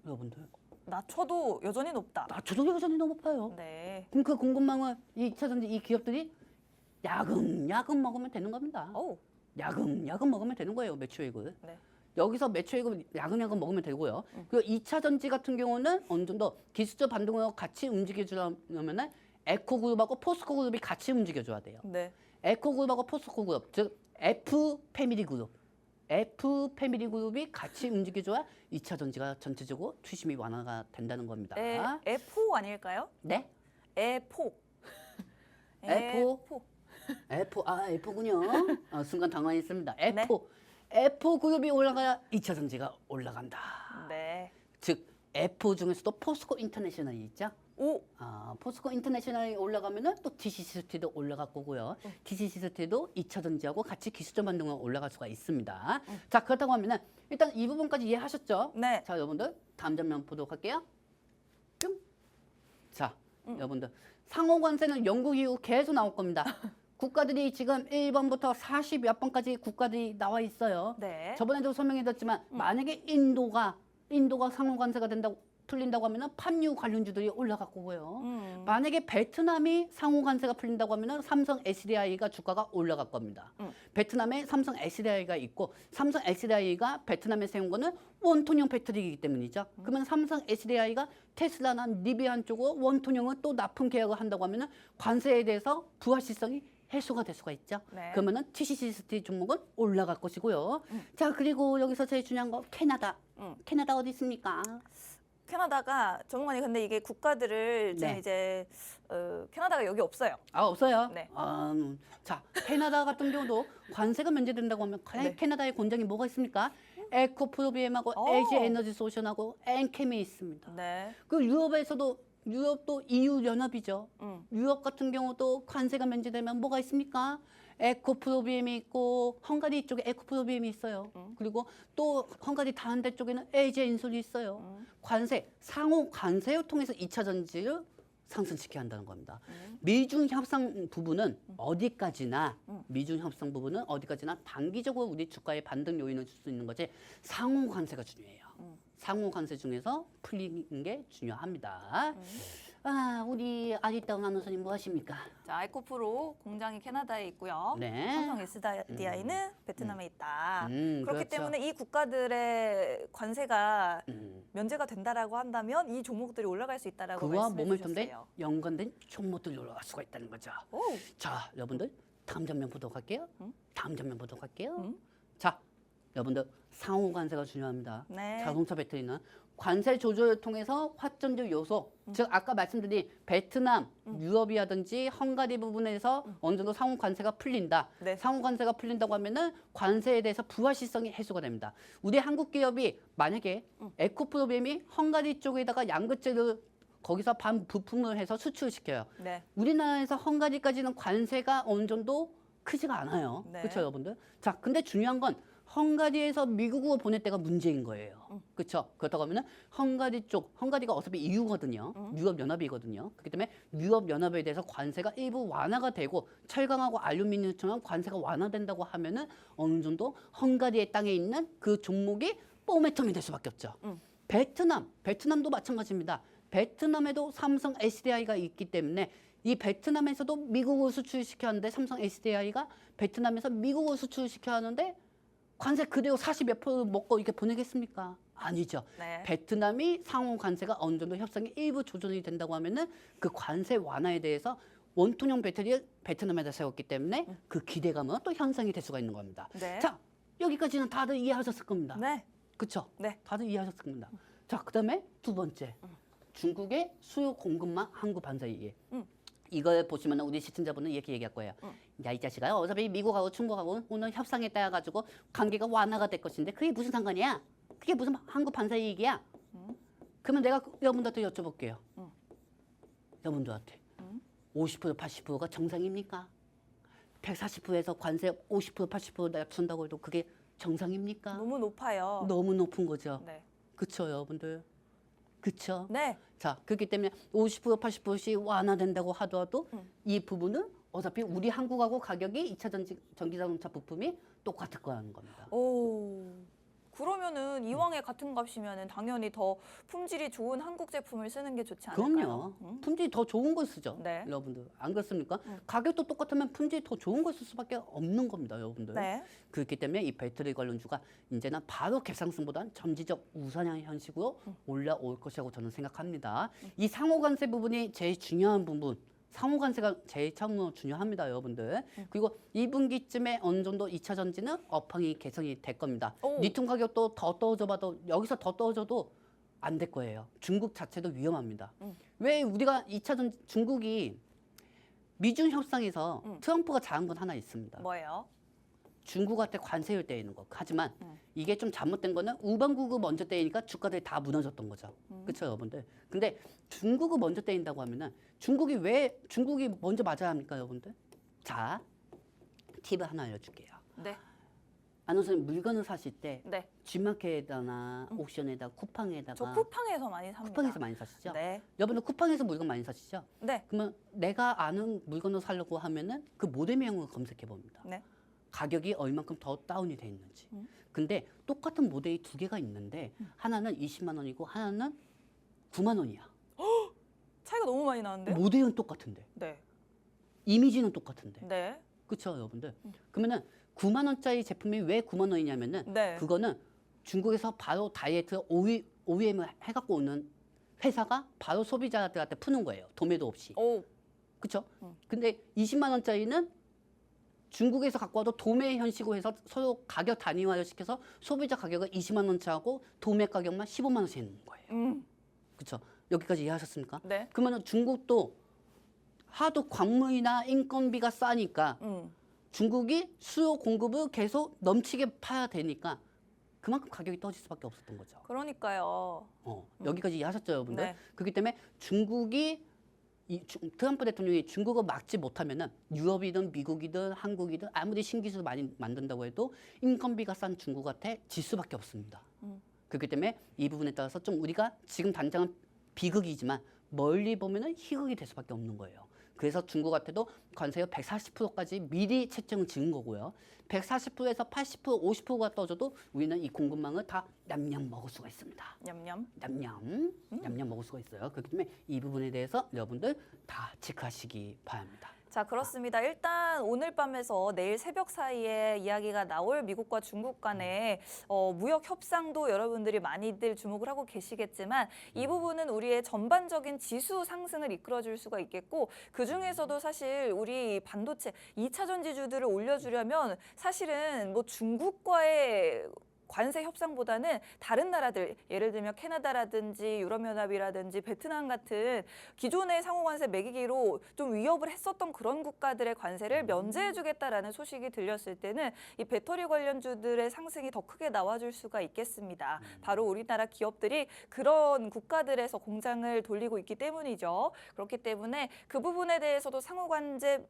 여러분들. 낮춰도 여전히 높다. 낮춰도 여전히 너무 높아요. 네. 그럼 그 공급망을 이 2차 전지 이 기업들이 야금야금 먹으면 되는 겁니다. 오. 야금야금 먹으면 되는 거예요, 매출액을. 네. 여기서 매출액을 야금야금 먹으면 되고요. 그리고 2차 전지 같은 경우는 어느 정도 기술적 반등으로 같이 움직여주려면은 에코그룹하고 포스코그룹이 같이 움직여줘야 돼요. 네. 에코그룹하고 포스코그룹, 즉 F 패밀리 그룹이 같이 움직여줘야 2차 전지가 전체적으로 투심이 완화가 된다는 겁니다. 에포 아닐까요? 네? 에포. 에포. F군요. 순간 당황했습니다. F 그룹이 올라가야 2차 전지가 올라간다. 네. 즉 F 중에서도 포스코 인터내셔널이 있죠. 오. 포스코 인터내셔널이 올라가면은 또 TCC스틸도 올라갈 거고요. TCC스틸도 2차 전지하고 같이 기술적 반등으로 올라갈 수가 있습니다. 자, 그렇다고 하면은 일단 이 부분까지 이해하셨죠? 네. 자, 여러분들 다음 장면 보도록 할게요. 뿅. 자, 여러분들 상호 관세는 영국 이후 계속 나올 겁니다. 국가들이 지금 1번부터 40몇 번까지 국가들이 나와 있어요. 네. 저번에도 설명해드렸지만 만약에 인도가 상호 관세가 풀린다고 하면은 판유 관련주들이 올라갈 거고요. 만약에 베트남이 상호 관세가 풀린다고 하면은 삼성 SDI가 주가가 올라갈 겁니다. 베트남에 삼성 SDI가 있고 삼성 SDI가 베트남에 세운 거는 원톤형 배터리이기 때문이죠. 그러면 삼성 SDI가 테슬라나 리비안 쪽으로 원톤형을 또 납품 계약을 한다고 하면은 관세에 대해서 부합시성이 해소가 될 수가 있죠. 네. 그러면은 TCC스틸 종목은 올라갈 것이고요. 자, 그리고 여기서 제일 중요한 거 캐나다. 캐나다 어디 있습니까? 캐나다가 전문가님 근데 이게 국가들을 좀 네. 이제 캐나다가 여기 없어요. 아, 없어요. 네. 자, 캐나다 같은 경우도 관세가 면제된다고 하면 네. 캐나다의 공장이 뭐가 있습니까? 에코프로비엠하고 오. LG 에너지 솔루션하고 엔캠이 있습니다. 네. 그 유럽도 EU 연합이죠. 유럽 같은 경우도 관세가 면제되면 뭐가 있습니까? 에코프로비엠이 있고 헝가리 쪽에 에코프로비엠이 있어요. 그리고 또 헝가리 다른 데 쪽에는 LG 인솔이 있어요. 상호 관세를 통해서 2차 전지를 상승시켜야 한다는 겁니다. 미중 협상 부분은 어디까지나 단기적으로 우리 주가에 반등 요인을 줄 수 있는 거지 상호 관세가 중요해요. 상호 관세 중에서 풀리는 게 중요합니다. 우리 아리따운 아나운서님 뭐 하십니까? 자, 에코프로 공장이 캐나다에 있고요. 네. 삼성 SDI는 베트남에 있다. 그렇기 그렇죠. 때문에 이 국가들의 관세가 면제가 된다라고 한다면 이 종목들이 올라갈 수 있다라고 그와 말씀해 몸을 턴데 주셨어요. 연관된 종목들이 올라갈 수가 있다는 거죠. 오. 자, 여러분들 다음 장면 보도록 할게요. 다음 장면 보도록 할게요. 자, 여러분들 상호 관세가 중요합니다. 네. 자동차 배터리는 관세 조절을 통해서 확전적 요소, 즉 아까 말씀드린 베트남, 유럽이라든지 헝가리 부분에서 어느 정도 상호 관세가 풀린다. 네. 상호 관세가 풀린다고 하면은 관세에 대해서 부활시성이 해소가 됩니다. 우리 한국 기업이 만약에 에코프로비엠이 헝가리 쪽에다가 양극재를 거기서 반 부품을 해서 수출시켜요. 네. 우리나라에서 헝가리까지는 관세가 어느 정도 크지가 않아요. 네. 그렇죠, 여러분들? 자, 근데 중요한 건 헝가리에서 미국으로 보낼 때가 문제인 거예요. 그렇죠? 그렇다고 하면은 헝가리가 어차피 EU거든요. 유럽연합이거든요. 그렇기 때문에 유럽연합에 대해서 관세가 일부 완화가 되고 철강하고 알루미늄처럼 관세가 완화된다고 하면은 어느 정도 헝가리의 땅에 있는 그 종목이 뽀매통이 될 수밖에 없죠. 베트남도 마찬가지입니다. 베트남에도 삼성 SDI가 있기 때문에 이 베트남에서도 미국으로 수출시켜야 하는데 삼성 SDI가 베트남에서 미국으로 수출시켜야 하는데 관세 그대로 40몇 프로 먹고 이렇게 보내겠습니까? 아니죠. 네. 베트남이 상호 관세가 어느 정도 협상이 일부 조정이 된다고 하면은 그 관세 완화에 대해서 원통형 배터리를 베트남에다 세웠기 때문에 그 기대감은 또 향상이 될 수가 있는 겁니다. 네. 자, 여기까지는 다들 이해하셨을 겁니다. 네. 그렇죠? 네. 다들 이해하셨을 겁니다. 자, 그다음에 두 번째. 중국의 수요 공급망 한국 반사이기. 이걸 보시면 우리 시청자분은 이렇게 얘기할 거예요. 야, 이 자식아, 어차피 미국하고 중국하고 오늘 협상에 따라 가지고 관계가 완화가 될 것인데 그게 무슨 상관이야? 그게 무슨 한국 반사이익이야? 그러면 내가 여러분들한테 여쭤볼게요. 여러분들한테 50% 80%가 정상입니까? 140%에서 관세 50% 80% 내가 준다고 해도 그게 정상입니까? 너무 높아요. 너무 높은 거죠. 네. 그렇죠, 여러분들. 그렇죠. 네. 자, 그렇기 때문에 50% 80%씩 완화된다고 하더라도 이 부분은 어차피 우리 한국하고 가격이 2차 전기자동차 부품이 똑같을 거라는 겁니다. 오. 그러면은 이왕에 같은 값이면은 당연히 더 품질이 좋은 한국 제품을 쓰는 게 좋지 않을까요? 그럼요. 품질이 더 좋은 걸 쓰죠. 네. 여러분들. 안 그렇습니까? 가격도 똑같으면 품질이 더 좋은 걸 쓸 수밖에 없는 겁니다, 여러분들. 네. 그렇기 때문에 이 배터리 관련주가 이제는 바로 갭상승보다는 점지적 우상향 현식으로 올라올 것이라고 저는 생각합니다. 이 상호관세 부분이 제일 중요한 부분. 상호관세가 제일 참으로 중요합니다, 여러분들. 그리고 2분기쯤에 어느 정도 2차 전지는 업황이 개선이 될 겁니다. 오. 리튬 가격도 더 떨어져 봐도 여기서 더 떨어져도 안 될 거예요. 중국 자체도 위험합니다. 왜 우리가 2차 전지 중국이 미중 협상에서 트럼프가 잘한 건 하나 있습니다. 뭐예요? 중국한테 관세를 떼이는 거. 하지만 이게 좀 잘못된 거는 우방국을 먼저 떼이니까 주가들이 다 무너졌던 거죠. 그렇죠, 여러분들? 근데 중국을 먼저 떼인다고 하면은 중국이 먼저 맞아야 합니까, 여러분들? 자, 팁을 하나 알려줄게요. 네. 아나운서님 물건을 사실 때 네. G마켓에다나 옥션에다 쿠팡에다가 저 쿠팡에서 많이 삽니다. 쿠팡에서 많이 사시죠? 네. 여러분들 쿠팡에서 물건 많이 사시죠? 네. 그러면 내가 아는 물건을 사려고 하면은 그 모델명을 검색해 봅니다. 네. 가격이 얼만큼 더 다운이 돼 있는지. 근데 똑같은 모델이 두 개가 있는데 하나는 20만 원이고 하나는 9만 원이야. 차이가 너무 많이 나는데요? 모델은 똑같은데. 네. 이미지는 똑같은데. 네. 그렇죠, 여러분들? 그러면은 9만 원짜리 제품이 왜 9만 원이냐면은 네. 그거는 중국에서 바로 다이어트 OEM을 해갖고 오는 회사가 바로 소비자들한테 푸는 거예요. 도매도 없이. 오. 그렇죠? 근데 20만 원짜리는 중국에서 갖고 와도 도매 현식으로 해서 서로 가격 단위화를 시켜서 소비자 가격을 20만 원짜리하고 도매 가격만 15만 원씩 내는 거예요. 그렇죠. 여기까지 이해하셨습니까? 네. 그러면 중국도 하도 광물이나 인건비가 싸니까 중국이 수요 공급을 계속 넘치게 파야 되니까 그만큼 가격이 떨어질 수밖에 없었던 거죠. 그러니까요. 여기까지 이해하셨죠, 여러분들? 네. 그렇기 때문에 중국이 트럼프 대통령이 중국을 막지 못하면은 유럽이든 미국이든 한국이든 아무리 신기술 많이 만든다고 해도 인건비가 싼 중국한테 질 수밖에 없습니다. 그렇기 때문에 이 부분에 따라서 좀 우리가 지금 당장은 비극이지만 멀리 보면은 희극이 될 수밖에 없는 거예요. 그래서 중국한테도 관세율 140%까지 미리 채정을 지은 거고요. 140%에서 80%, 50%가 떠져도 우리는 이 공급망을 다 냠냠 먹을 수가 있습니다. 냠냠. 냠냠 먹을 수가 있어요. 그렇기 때문에 이 부분에 대해서 여러분들 다 체크하시기 바랍니다. 자, 그렇습니다. 일단 오늘 밤에서 내일 새벽 사이에 이야기가 나올 미국과 중국 간의 무역 협상도 여러분들이 많이들 주목을 하고 계시겠지만 이 부분은 우리의 전반적인 지수 상승을 이끌어줄 수가 있겠고 그중에서도 사실 우리 반도체 2차 전지주들을 올려주려면 사실은 뭐 중국과의 관세 협상보다는 다른 나라들, 예를 들면 캐나다라든지 유럽연합이라든지 베트남 같은 기존의 상호관세 매기기로 좀 위협을 했었던 그런 국가들의 관세를 면제해주겠다라는 소식이 들렸을 때는 이 배터리 관련주들의 상승이 더 크게 나와줄 수가 있겠습니다. 바로 우리나라 기업들이 그런 국가들에서 공장을 돌리고 있기 때문이죠. 그렇기 때문에 그 부분에 대해서도 상호관세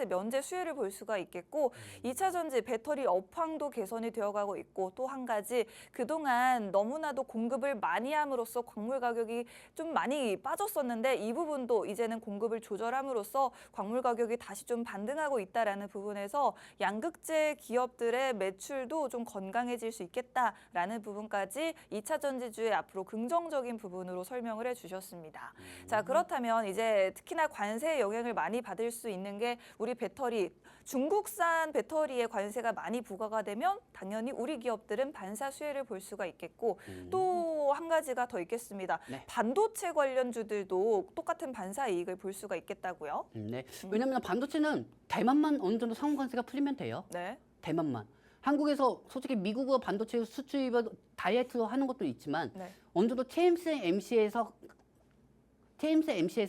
면제 수혜를 볼 수가 있겠고 2차 전지 배터리 업황도 개선이 되어가고 있고 또 한 가지 그동안 너무나도 공급을 많이 함으로써 광물 가격이 좀 많이 빠졌었는데 이 부분도 이제는 공급을 조절함으로써 광물 가격이 다시 좀 반등하고 있다라는 부분에서 양극재 기업들의 매출도 좀 건강해질 수 있겠다라는 부분까지 2차 전지주의 앞으로 긍정적인 부분으로 설명을 해주셨습니다. 자, 그렇다면 이제 특히나 관세의 영향을 많이 받을 수 있는 게 우리 배터리, 중국산 배터리에 관세가 많이 부과가 되면 당연히 우리 기업들은 반사 수혜를 볼 수가 있겠고 또 한 가지가 더 있겠습니다. 네. 반도체 관련주들도 똑같은 반사 이익을 볼 수가 있겠다고요. 네. 왜냐하면 반도체는 대만만 어느 정도 상호관세가 풀리면 돼요. 네. 대만만. 한국에서 솔직히 미국의 반도체 수출입을 다이어트로 하는 것도 있지만 네. 어느 정도 TSMC에서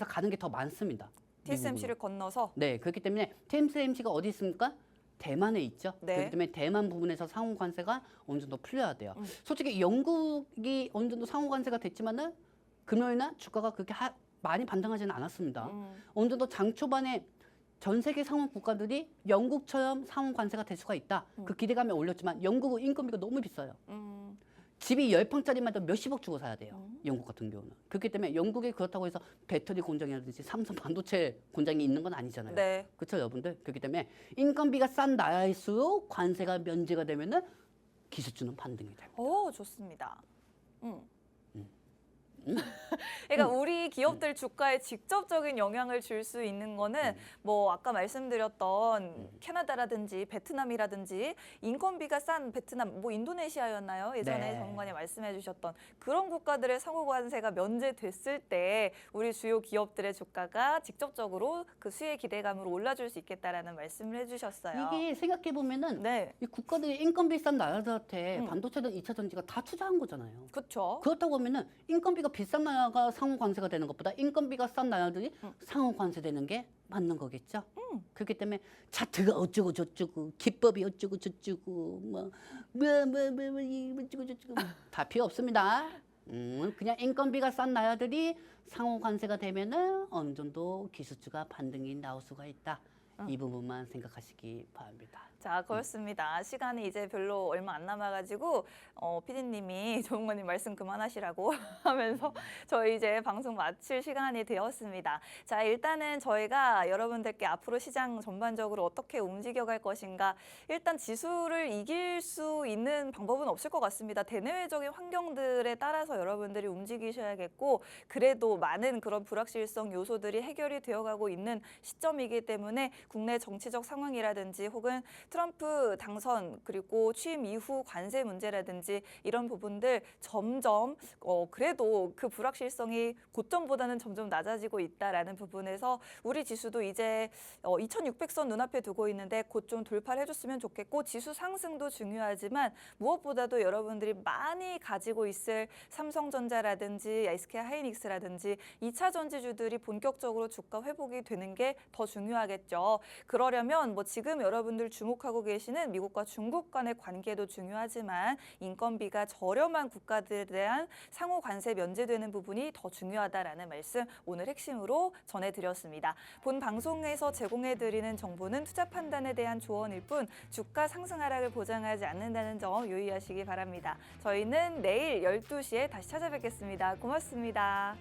가는 게 더 많습니다. TSMC를 건너서 네, 그렇기 때문에 TSMC가 어디 있습니까? 대만에 있죠. 네. 그렇기 때문에 대만 부분에서 상호 관세가 어느 정도 풀려야 돼요. 솔직히 영국이 어느 정도 상호 관세가 됐지만은 금요일날 주가가 그렇게 많이 반등하지는 않았습니다. 어느 정도 장 초반에 전 세계 상원 국가들이 영국처럼 상호 관세가 될 수가 있다. 그 기대감에 올렸지만 영국은 인건비가 너무 비싸요. 집이 10평짜리만 해도 몇십억 주고 사야 돼요. 영국 같은 경우는. 그렇기 때문에 영국이 그렇다고 해서 배터리 공장이라든지 삼성 반도체 공장이 있는 건 아니잖아요. 네. 그렇죠, 여러분들? 그렇기 때문에 인건비가 싼 나라일수록 관세가 면제가 되면은 기술주는 반등이 됩니다. 오, 좋습니다. 그러니까 우리 기업들 주가에 직접적인 영향을 줄 수 있는 거는 뭐 아까 말씀드렸던 캐나다라든지 베트남이라든지 인건비가 싼 베트남, 뭐 인도네시아였나요? 예전에 네. 전문가님 말씀해 주셨던 그런 국가들의 상호관세가 면제됐을 때 우리 주요 기업들의 주가가 직접적으로 그 수혜 기대감으로 올라줄 수 있겠다라는 말씀을 해주셨어요. 이게 생각해 보면은 네, 이 국가들이 인건비 싼 나라들한테 반도체든 2차 전지가 다 투자한 거잖아요. 그렇죠. 그렇다고 하면은 인건비가 비싼 나라가 상호 관세가 되는 것보다 인건비가 싼 나라들이 상호 관세 되는 게 맞는 거겠죠. 그렇기 때문에 차트가 어쩌고 저쩌고 기법이 어쩌고 저쩌고 뭐 어쩌고 저쩌고 다 필요 없습니다. 그냥 인건비가 싼 나라들이 상호 관세가 되면은 어느 정도 기술주가 반등이 나올 수가 있다. 이 부분만 생각하시기 바랍니다. 자, 그렇습니다. 시간이 이제 별로 얼마 안 남아가지고 PD님이 조은건님 말씀 그만하시라고 하면서 저희 이제 방송 마칠 시간이 되었습니다. 자, 일단은 저희가 여러분들께 앞으로 시장 전반적으로 어떻게 움직여갈 것인가 일단 지수를 이길 수 있는 방법은 없을 것 같습니다. 대내외적인 환경들에 따라서 여러분들이 움직이셔야겠고 그래도 많은 그런 불확실성 요소들이 해결이 되어가고 있는 시점이기 때문에 국내 정치적 상황이라든지 혹은 트럼프 당선 그리고 취임 이후 관세 문제라든지 이런 부분들 점점 그래도 그 불확실성이 고점보다는 점점 낮아지고 있다라는 부분에서 우리 지수도 이제 2600선 눈앞에 두고 있는데 곧 좀 돌파를 해줬으면 좋겠고 지수 상승도 중요하지만 무엇보다도 여러분들이 많이 가지고 있을 삼성전자라든지 SK 하이닉스라든지 2차 전지주들이 본격적으로 주가 회복이 되는 게 더 중요하겠죠. 그러려면 뭐 지금 여러분들 주목하고 계시는 미국과 중국 간의 관계도 중요하지만 인건비가 저렴한 국가들에 대한 상호 관세 면제되는 부분이 더 중요하다라는 말씀 오늘 핵심으로 전해드렸습니다. 본 방송에서 제공해드리는 정보는 투자 판단에 대한 조언일 뿐 주가 상승 하락을 보장하지 않는다는 점 유의하시기 바랍니다. 저희는 내일 12시에 다시 찾아뵙겠습니다. 고맙습니다.